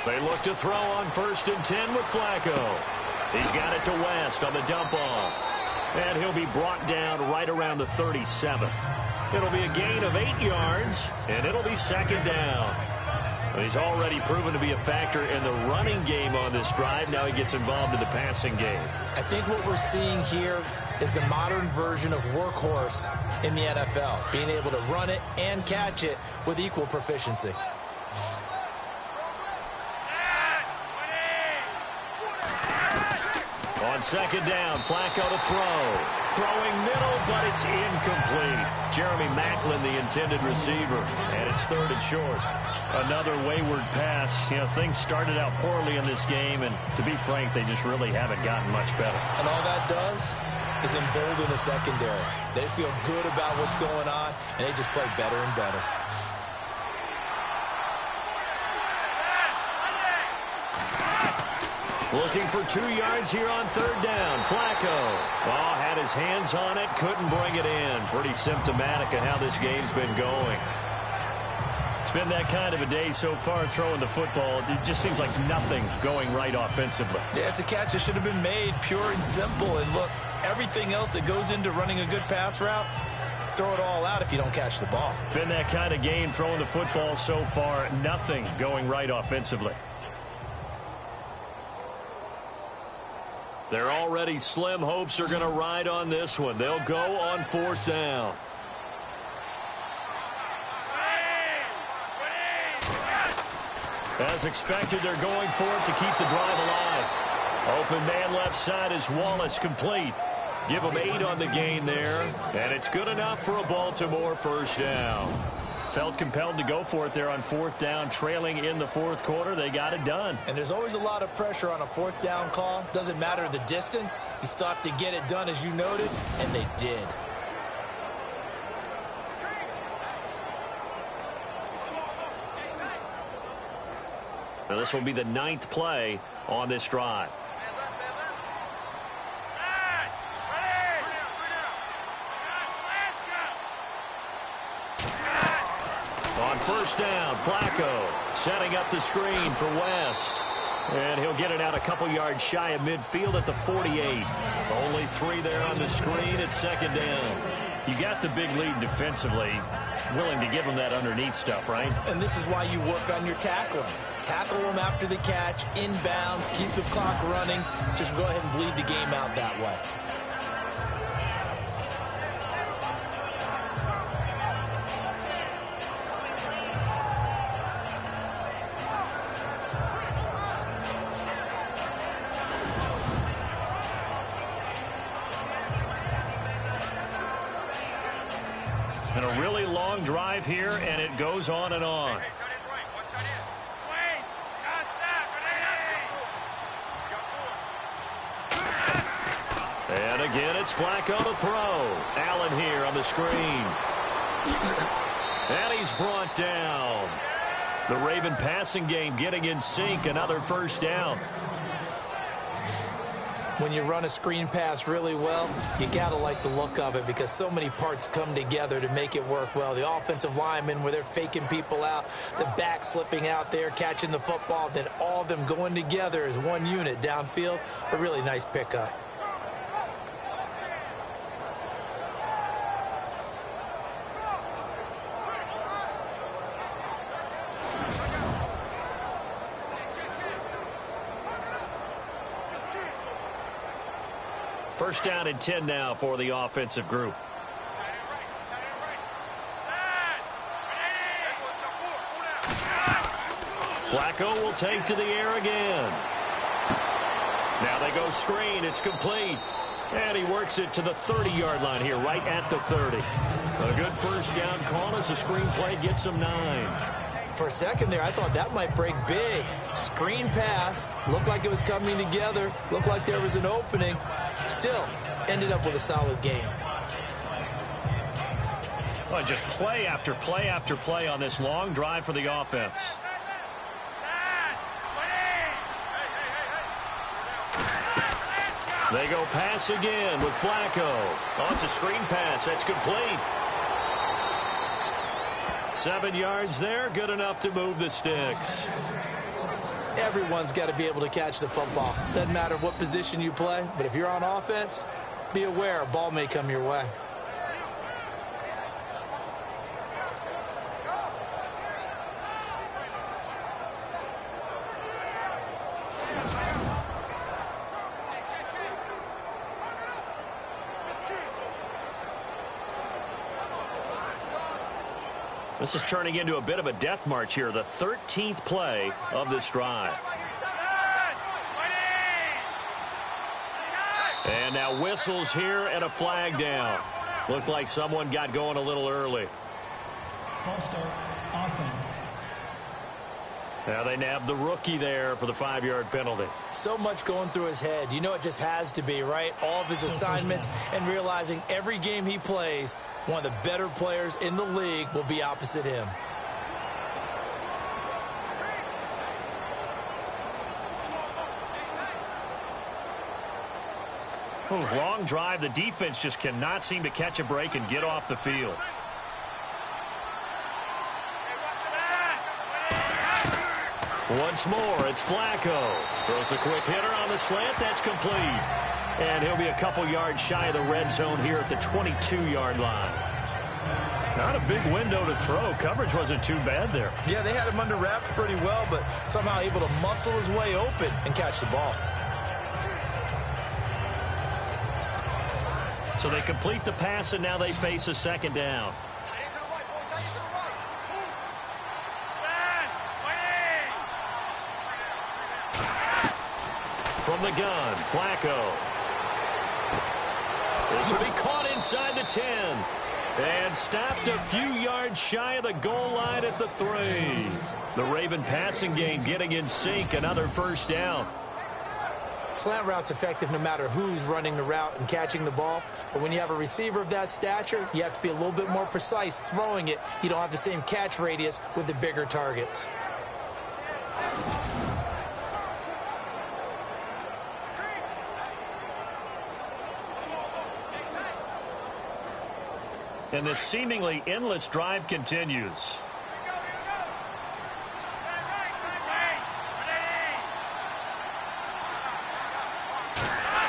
S2: They look to throw on 1st and 10 with Flacco. He's got it to West on the dump off. And he'll be brought down right around the 37. It'll be a gain of 8 yards, and it'll be 2nd down. He's already proven to be a factor in the running game on this drive. Now he gets involved in the passing game.
S3: I think what we're seeing here is the modern version of workhorse in the NFL, being able to run it and catch it with equal proficiency.
S2: On 2nd down, Flacco to throw. Throwing middle, but it's incomplete. Jeremy Maclin, the intended receiver, and it's 3rd and short. Another wayward pass. You know, things started out poorly in this game, and to be frank, they just really haven't gotten much better.
S3: And all that does is embolden the secondary. They feel good about what's going on, and they just play better and better.
S2: Looking for 2 yards here on 3rd down. Flacco. Oh, had his hands on it, couldn't bring it in. Pretty symptomatic of how this game's been going. It's been that kind of a day so far throwing the football. It just seems like nothing going right offensively.
S3: Yeah, it's a catch that should have been made, pure and simple. And look, everything else that goes into running a good pass route, throw it all out if you don't catch the ball.
S2: Been that kind of game throwing the football so far. Nothing going right offensively. Their already slim hopes are going to ride on this one. They'll go on 4th down. As expected, they're going for it to keep the drive alive. Open man left side is Wallace, complete. Give them 8 on the gain there, and it's good enough for a Baltimore 1st down. Felt compelled to go for it there on 4th down, trailing in the 4th quarter. They got it done.
S3: And there's always a lot of pressure on a 4th down call. Doesn't matter the distance. You still have to get it done, as you noted, and they did.
S2: Now this will be the 9th play on this drive. On 1st down, Flacco setting up the screen for West. And he'll get it out a couple yards shy of midfield at the 48. Only 3 there on the screen at 2nd down. You got the big lead defensively. Willing to give them that underneath stuff, right?
S3: And this is why you work on your tackling. Tackle them after the catch, inbounds, keep the clock running. Just go ahead and bleed the game out that way.
S2: And a really long drive here, and it goes on and on. And again, it's Flacco to throw. Allen here on the screen. And he's brought down. The Raven passing game getting in sync. Another 1st down.
S3: When you run a screen pass really well, you got to like the look of it because so many parts come together to make it work well. The offensive linemen, where they're faking people out, the back slipping out there, catching the football, then all of them going together as one unit downfield. A really nice pickup.
S2: First down and 10 now for the offensive group. Flacco will take to the air again. Now they go screen. It's complete. And he works it to the 30-yard line here, right at the 30. A good 1st down call as the screen play gets him 9.
S3: For a second there, I thought that might break big. Screen pass. Looked like it was coming together. Looked like there was an opening. Still, ended up with a solid game.
S2: Well, just play after play after play on this long drive for the offense. They go pass again with Flacco. Oh, it's a screen pass. That's complete. 7 yards there. Good enough to move the sticks.
S3: Everyone's got to be able to catch the football. Doesn't matter what position you play, but if you're on offense, be aware a ball may come your way.
S2: This is turning into a bit of a death march here, the 13th play of this drive. And now whistles here and a flag down. Looked like someone got going a little early.
S7: False start, offense.
S2: Now they nabbed the rookie there for the 5-yard penalty.
S3: So much going through his head. You know it just has to be, right? All of his assignments and realizing every game he plays, one of the better players in the league will be opposite him.
S2: Long drive. The defense just cannot seem to catch a break and get off the field. Once more, it's Flacco. Throws a quick hitter on the slant. That's complete. And he'll be a couple yards shy of the red zone here at the 22-yard line. Not a big window to throw. Coverage wasn't too bad there.
S3: Yeah, they had him under wraps pretty well, but somehow able to muscle his way open and catch the ball.
S2: So they complete the pass, and now they face a second down. From the gun, Flacco. This will be caught inside the 10. And stopped a few yards shy of the goal line at the 3. The Raven passing game getting in sync. Another first down.
S3: Slant route's effective no matter who's running the route and catching the ball. But when you have a receiver of that stature, you have to be a little bit more precise throwing it. You don't have the same catch radius with the bigger targets.
S2: And this seemingly endless drive continues.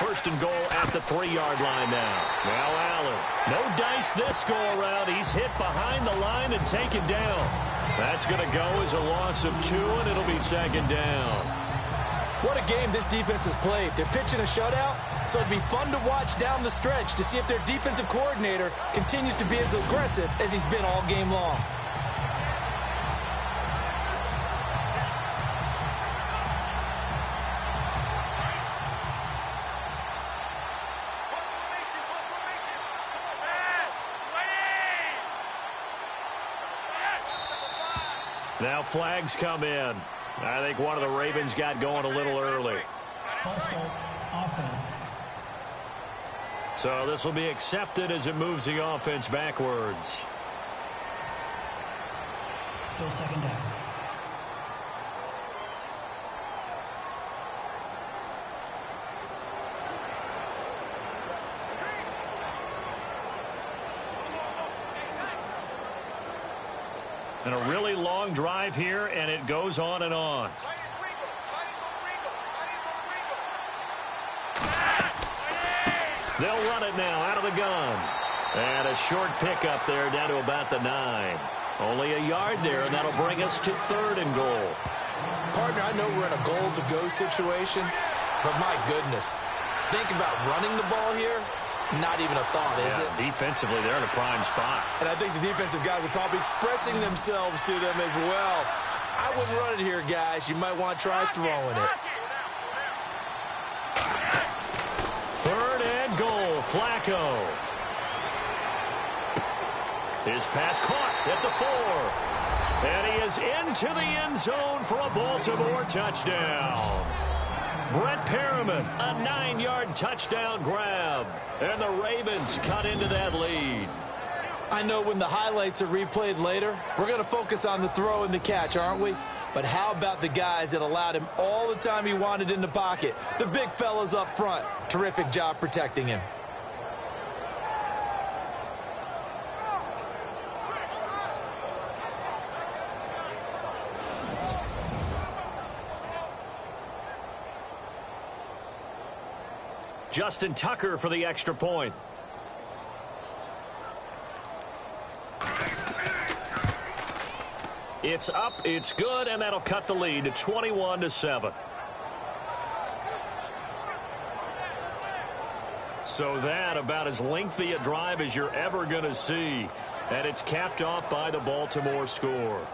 S2: First and goal at the 3-yard line now. Now Allen. No dice this go-around. He's hit behind the line and taken down. That's going to go as a loss of 2, and it'll be second down.
S3: What a game this defense has played. They're pitching a shutout, so it'd be fun to watch down the stretch to see if their defensive coordinator continues to be as aggressive as he's been all game long.
S2: Now flags come in. I think one of the Ravens got going a little early.
S7: False start, offense.
S2: So this will be accepted as it moves the offense backwards.
S7: Still second down.
S2: And a really long drive here, and it goes on and on. They'll run it now out of the gun. And a short pickup there down to about the 9. Only a yard there, and that'll bring us to 3rd and goal.
S3: Partner, I know we're in a goal-to-go situation, but my goodness, think about running the ball here. Not even a thought, is it?
S2: Defensively, they're in a prime spot.
S3: And I think the defensive guys are probably expressing themselves to them as well. I wouldn't run it here, guys. You might want to try throwing it.
S2: 3rd and goal, Flacco. His pass caught at the 4. And he is into the end zone for a Baltimore touchdown. Brett Perriman, a 9-yard touchdown grab. And the Ravens cut into that lead.
S3: I know when the highlights are replayed later, we're going to focus on the throw and the catch, aren't we? But how about the guys that allowed him all the time he wanted in the pocket? The big fellas up front. Terrific job protecting him.
S2: Justin Tucker for the extra point. It's up, it's good, and that'll cut the lead to 21-7. So that about as lengthy a drive as you're ever going to see. And it's capped off by the Baltimore score.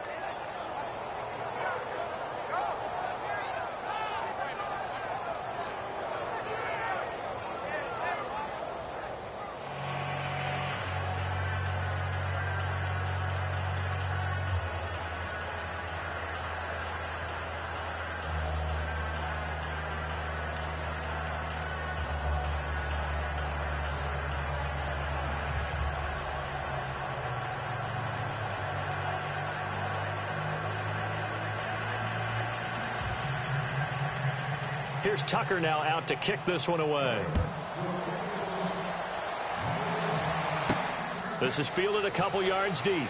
S2: Here's Tucker now out to kick this one away. This is fielded a couple yards deep.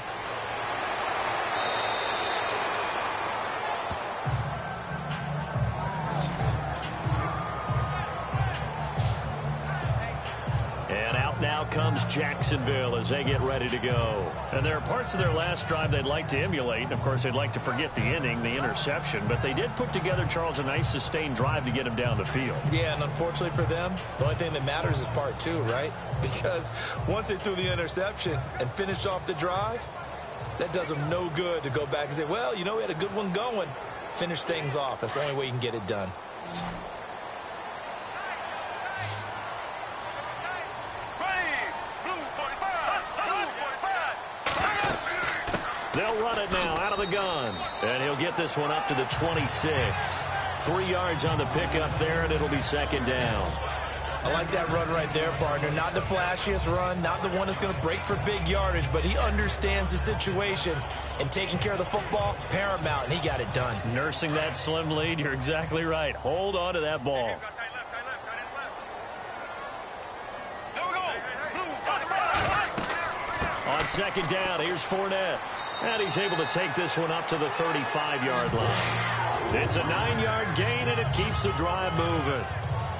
S2: And out now comes Jacksonville as they get ready to go. And there are parts of their last drive they'd like to emulate. And of course, they'd like to forget the inning, the interception. But they did put together, Charles, a nice sustained drive to get him down the field.
S4: Yeah, and unfortunately for them, the only thing that matters is part two, right? Because once they threw the interception and finished off the drive, that does them no good to go back and say, well, you know, we had a good one going. Finish things off. That's the only way you can get it done.
S2: They'll run it now out of the gun. And he'll get this one up to the 26. 3 yards on the pickup there, and it'll be second down.
S4: I like that run right there, partner. Not the flashiest run, not the one that's going to break for big yardage, but he understands the situation, and taking care of the football, paramount, and he got it done.
S2: Nursing that slim lead, you're exactly right. Hold on to that ball. On second down, here's Fournette. And he's able to take this one up to the 35-yard line. It's a 9-yard gain, and it keeps the drive moving.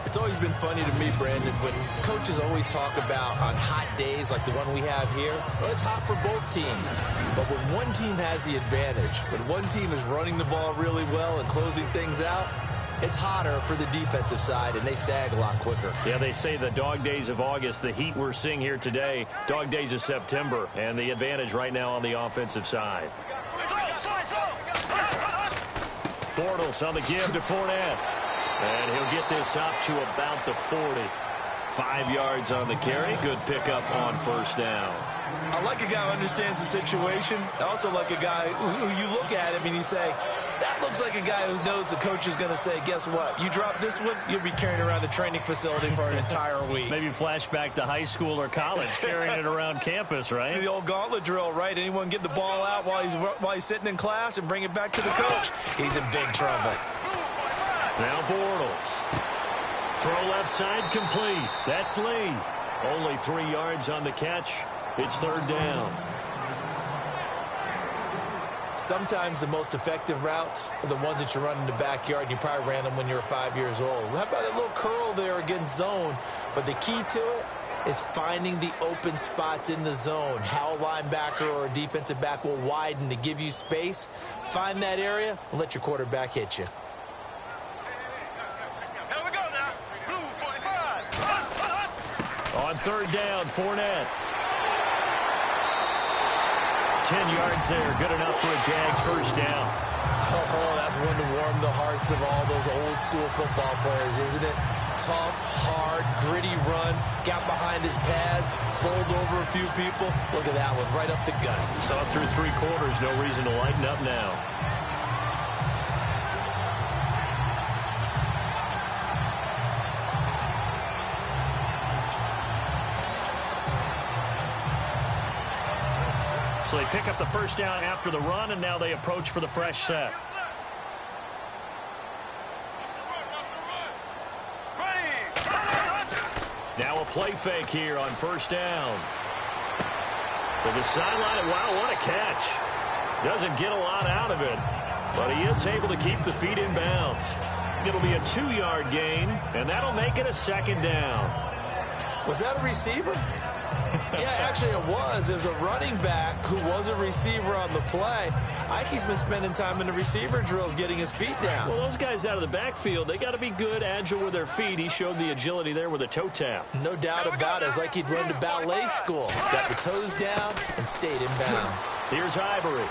S4: It's always been funny to me, Brandon, when coaches always talk about on hot days like the one we have here, well, it's hot for both teams. But when one team has the advantage, when one team is running the ball really well and closing things out, it's hotter for the defensive side, and they sag a lot quicker.
S2: Yeah, they say the dog days of August, the heat we're seeing here today, dog days of September, and the advantage right now on the offensive side. Bortles on the give to Fournette. And he'll get this up to about the 40. 5 yards on the carry. Good pickup on first down.
S4: I like a guy who understands the situation. I also like a guy who you look at him and you say, that looks like a guy who knows the coach is going to say, guess what? You drop this one, you'll be carrying around the training facility for an entire week.
S2: Maybe flashback to high school or college, carrying it around campus, right?
S4: The old gauntlet drill, right? Anyone get the ball out while he's sitting in class and bring it back to the coach? He's in big trouble.
S2: Now Bortles. Throw left side complete. That's Lee. Only 3 yards on the catch. It's third down.
S4: Sometimes the most effective routes are the ones that you run in the backyard. You probably ran them when you were 5 years old. How about a little curl there against zone? But the key to it is finding the open spots in the zone. How a linebacker or a defensive back will widen to give you space. Find that area and let your quarterback hit you.
S2: On third down, Fournette. 10 yards there. Good enough for a Jags first down.
S4: Oh, that's one to warm the hearts of all those old school football players, isn't it? Tough, hard, gritty run. Got behind his pads, bowled over a few people. Look at that one, right up the gut.
S2: Saw through 3 quarters. No reason to lighten up now. So they pick up the first down after the run, and now they approach for the fresh set. Now a play fake here on first down. To the sideline. Wow, what a catch. Doesn't get a lot out of it, but he is able to keep the feet in bounds. It'll be a 2-yard gain, and that'll make it a second down.
S4: Was that a receiver? Yeah, actually it was. It was a running back who was a receiver on the play. Ike's been spending time in the receiver drills getting his feet down.
S2: Well, those guys out of the backfield, they got to be good, agile with their feet. He showed the agility there with a toe tap.
S4: No doubt about it. It's like he'd run to ballet school. Got the toes down and stayed in bounds.
S2: Here's Ivory.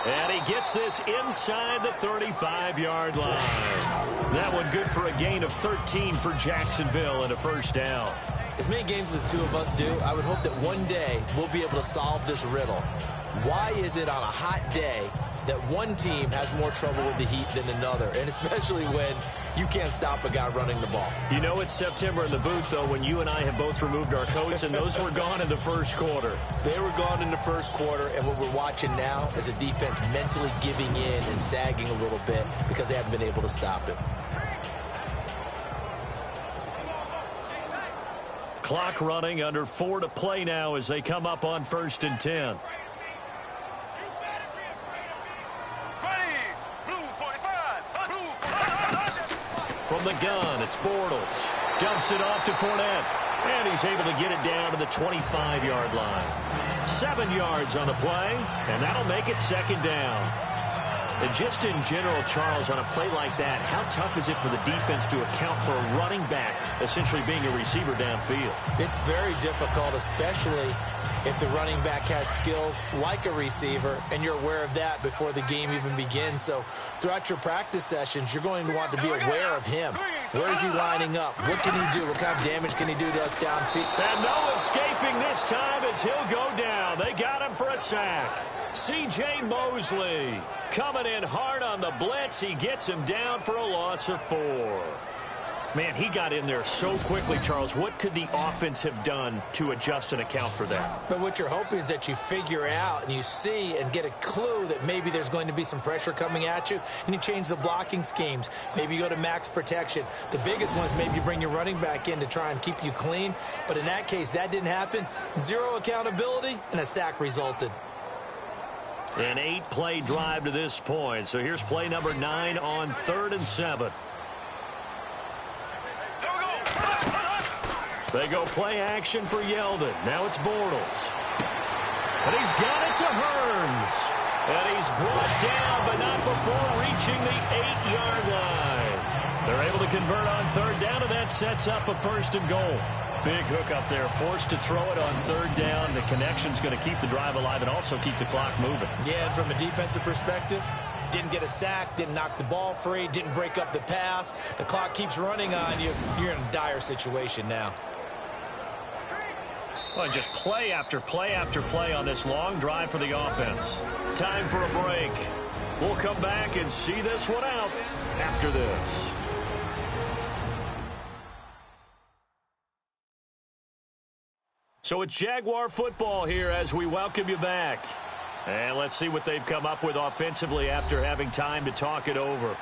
S2: And he gets this inside the 35-yard line. That one good for a gain of 13 for Jacksonville and a first down.
S4: As many games as the two of us do, I would hope that one day we'll be able to solve this riddle. Why is it on a hot day that one team has more trouble with the heat than another, and especially when you can't stop a guy running the ball?
S2: You know it's September in the booth, though, when you and I have both removed our coats, and those were gone in the first quarter.
S4: They were gone in the first quarter, and what we're watching now is a defense mentally giving in and sagging a little bit because they haven't been able to stop it.
S2: Clock running, under 4 to play now as they come up on 1st and 10. From the gun, it's Bortles. Dumps it off to Fournette. And he's able to get it down to the 25-yard line. 7 yards on the play, and that'll make it second down. And just in general, Charles, on a play like that, how tough is it for the defense to account for a running back essentially being a receiver downfield?
S4: It's very difficult, especially if the running back has skills like a receiver, and you're aware of that before the game even begins. So throughout your practice sessions, you're going to want to be aware of him. Where is he lining up? What can he do? What kind of damage can he do to us downfield?
S2: And no escaping this time as he'll go down. They got him for a sack. C.J. Mosley coming in hard on the blitz. He gets him down for a loss of 4. Man, he got in there so quickly, Charles. What could the offense have done to adjust and account for that?
S4: But what you're hoping is that you figure out and you see and get a clue that maybe there's going to be some pressure coming at you, and you change the blocking schemes. Maybe you go to max protection. The biggest one is maybe you bring your running back in to try and keep you clean. But in that case, that didn't happen. 0 accountability, and a sack resulted.
S2: An 8-play drive to this point. So here's play number 9 on 3rd and 7. They go play action for Yeldon. Now it's Bortles. And he's got it to Hearns. And he's brought down, but not before reaching the 8-yard line. They're able to convert on 3rd down, and that sets up a 1st and goal. Big hook up there, forced to throw it on 3rd down. The connection's going to keep the drive alive and also keep the clock moving.
S4: Yeah, and from a defensive perspective, didn't get a sack, didn't knock the ball free, didn't break up the pass. The clock keeps running on you. You're in a dire situation now.
S2: Well, just play after play after play on this long drive for the offense. Time for a break. We'll come back and see this one out after this. So it's Jaguar football here as we welcome you back. And let's see what they've come up with offensively after having time to talk it over.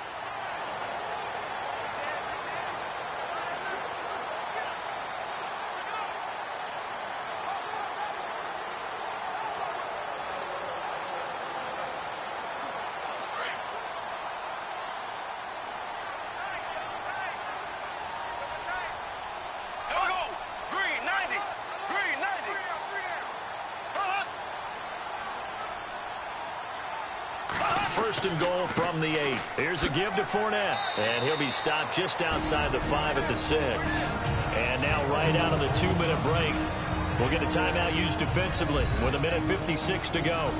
S2: First and goal from the 8. Here's a give to Fournette. And he'll be stopped just outside the 5 at the 6. And now right out of the 2-minute break, we'll get a timeout used defensively with 1:56 to go.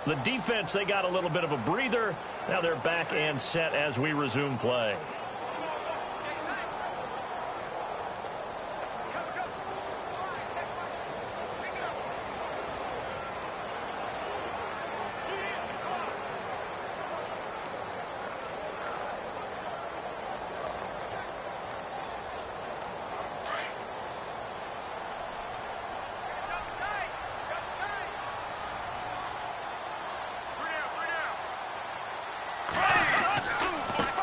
S2: The defense, they got a little bit of a breather. Now they're back and set as we resume play.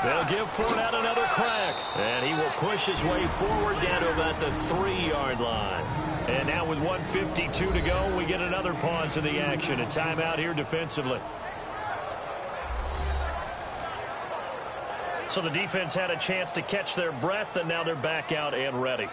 S2: They'll give Fournette another crack. And he will push his way forward down to about the 3-yard line. And now with with 1:52 to go. We get another pause in the action. A timeout here defensively. So the defense had a chance to catch their breath, and now they're back out and ready.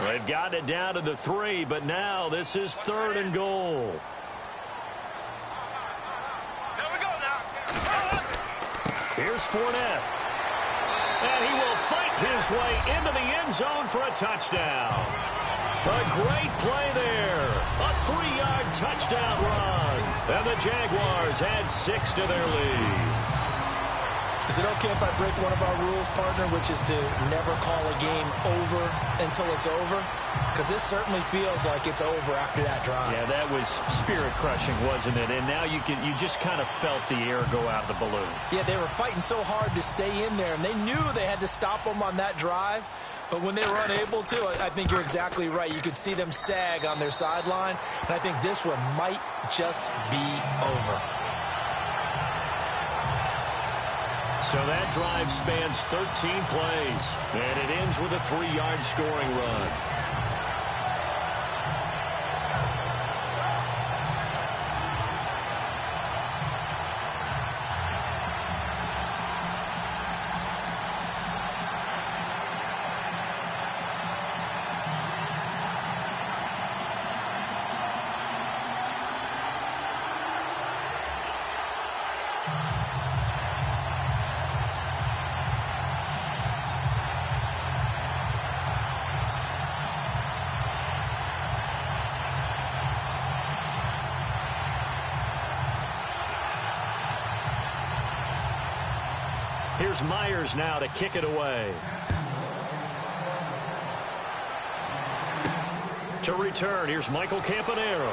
S2: They've gotten it down to the 3, but now this is 3rd and goal.
S6: Here we go now.
S2: Here's Fournette. And he will fight his way into the end zone for a touchdown. A great play there. A 3-yard touchdown run. And the Jaguars add 6 to their lead.
S4: Is it okay if I break one of our rules, partner, which is to never call a game over until it's over? Because this certainly feels like it's over after that drive.
S2: Yeah, that was spirit-crushing, wasn't it? And now you just kind of felt the air go out of the balloon.
S4: Yeah, they were fighting so hard to stay in there, and they knew they had to stop them on that drive. But when they were unable to, I think you're exactly right. You could see them sag on their sideline, and I think this one might just be over.
S2: So that drive spans 13 plays, and it ends with a 3-yard scoring run. Here's Myers now to kick it away. To return, here's Michael Campanaro.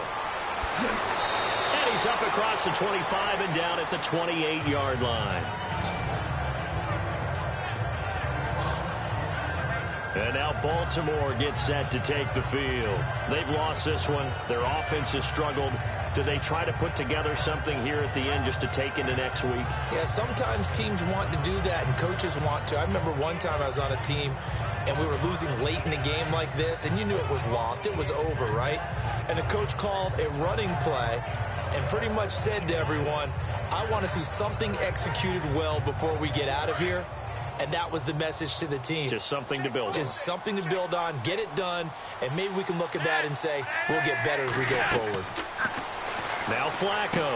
S2: And he's up across the 25 and down at the 28-yard line. And now Baltimore gets set to take the field. They've lost this one. Their offense has struggled. Do they try to put together something here at the end just to take into next week?
S4: Yeah, sometimes teams want to do that and coaches want to. I remember one time I was on a team and we were losing late in the game like this, and you knew it was lost. It was over, right? And the coach called a running play and pretty much said to everyone, I want to see something executed well before we get out of here. And that was the message to the team.
S2: Just something to build on.
S4: Just something to build on, get it done, and maybe we can look at that and say, we'll get better as we go forward.
S2: Now Flacco.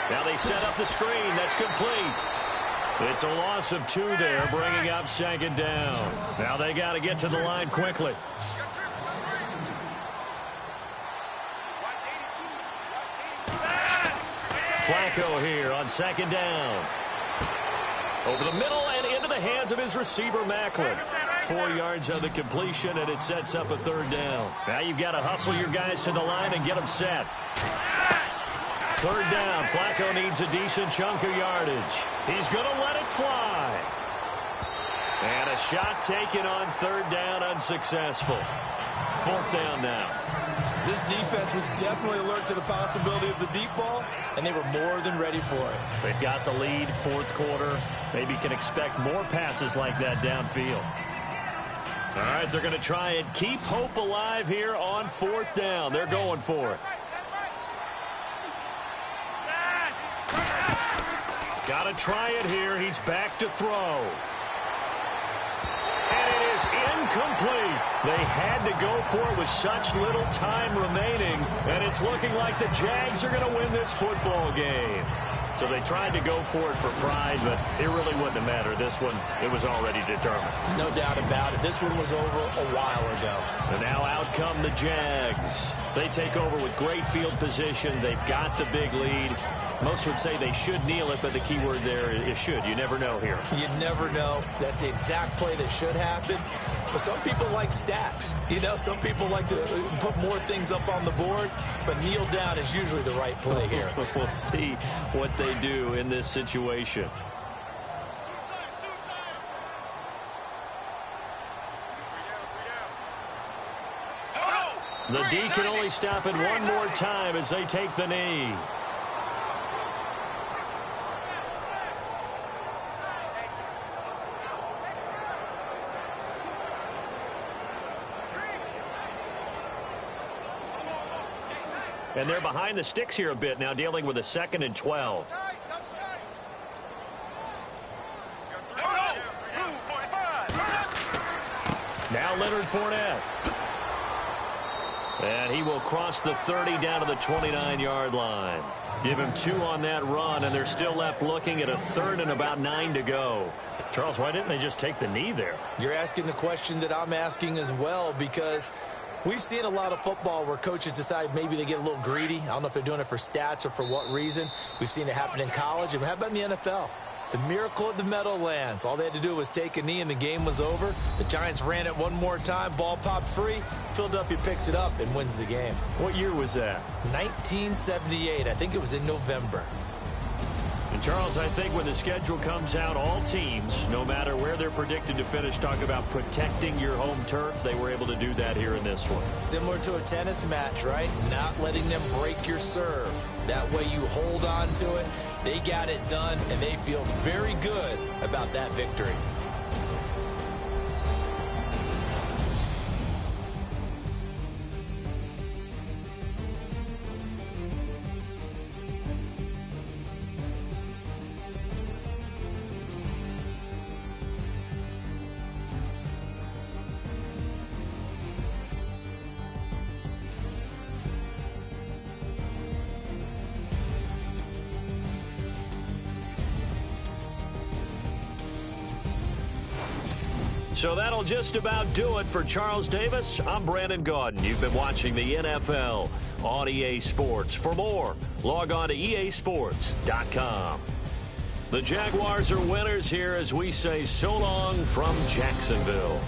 S2: Now they set up the screen. That's complete. It's a loss of 2 there, bringing up 2nd down. Now they got to get to the line quickly. Flacco here on 2nd down. Over the middle and into the hands of his receiver, Macklin. 4 yards of the completion, and it sets up a 3rd down. Now you've got to hustle your guys to the line and get them set. 3rd down. Flacco needs a decent chunk of yardage. He's going to let it fly. And a shot taken on 3rd down, unsuccessful. 4th down now.
S4: This defense was definitely alert to the possibility of the deep ball, and they were more than ready for it.
S2: They've got the lead, 4th quarter. Maybe can expect more passes like that downfield. All right, they're going to try and keep hope alive here on 4th down. They're going for it. Got to try it here. He's back to throw. And it is incomplete. They had to go for it with such little time remaining, and it's looking like the Jags are going to win this football game. So they tried to go for it for pride, but it really wouldn't have mattered. This one, it was already determined.
S4: No doubt about it. This one was over a while ago.
S2: And now out come the Jags. They take over with great field position. They've got the big lead. Most would say they should kneel it, but the key word there is should. You never know here.
S3: You never know. That's the exact play that should happen. But some people like stats. You know, some people like to put more things up on the board, but kneel down is usually the right play here.
S2: We'll see what they do in this situation. The D can only stop it one more time as they take the knee. And they're behind the sticks here a bit now, dealing with a 2nd and 12. Now Leonard Fournette. And he will cross the 30 down to the 29-yard line. Give him 2 on that run, and they're still left looking at a 3rd and about 9 to go. Charles, why didn't they just take the knee there?
S3: You're asking the question that I'm asking as well, because we've seen a lot of football where coaches decide maybe they get a little greedy. I don't know if they're doing it for stats or for what reason. We've seen it happen in college. And how about in the NFL? The miracle at the Meadowlands. All they had to do was take a knee and the game was over. The Giants ran it one more time. Ball popped free. Philadelphia picks it up and wins the game.
S2: What year was that?
S3: 1978. I think it was in November.
S2: And Charles, I think when the schedule comes out, all teams, no matter where they're predicted to finish, talk about protecting your home turf. They were able to do that here in this one.
S3: Similar to a tennis match, right? Not letting them break your serve. That way you hold on to it. They got it done, and they feel very good about that victory.
S2: So that'll just about do it for Charles Davis. I'm Brandon Gaudin. You've been watching the NFL on EA Sports. For more, log on to easports.com. The Jaguars are winners here as we say so long from Jacksonville.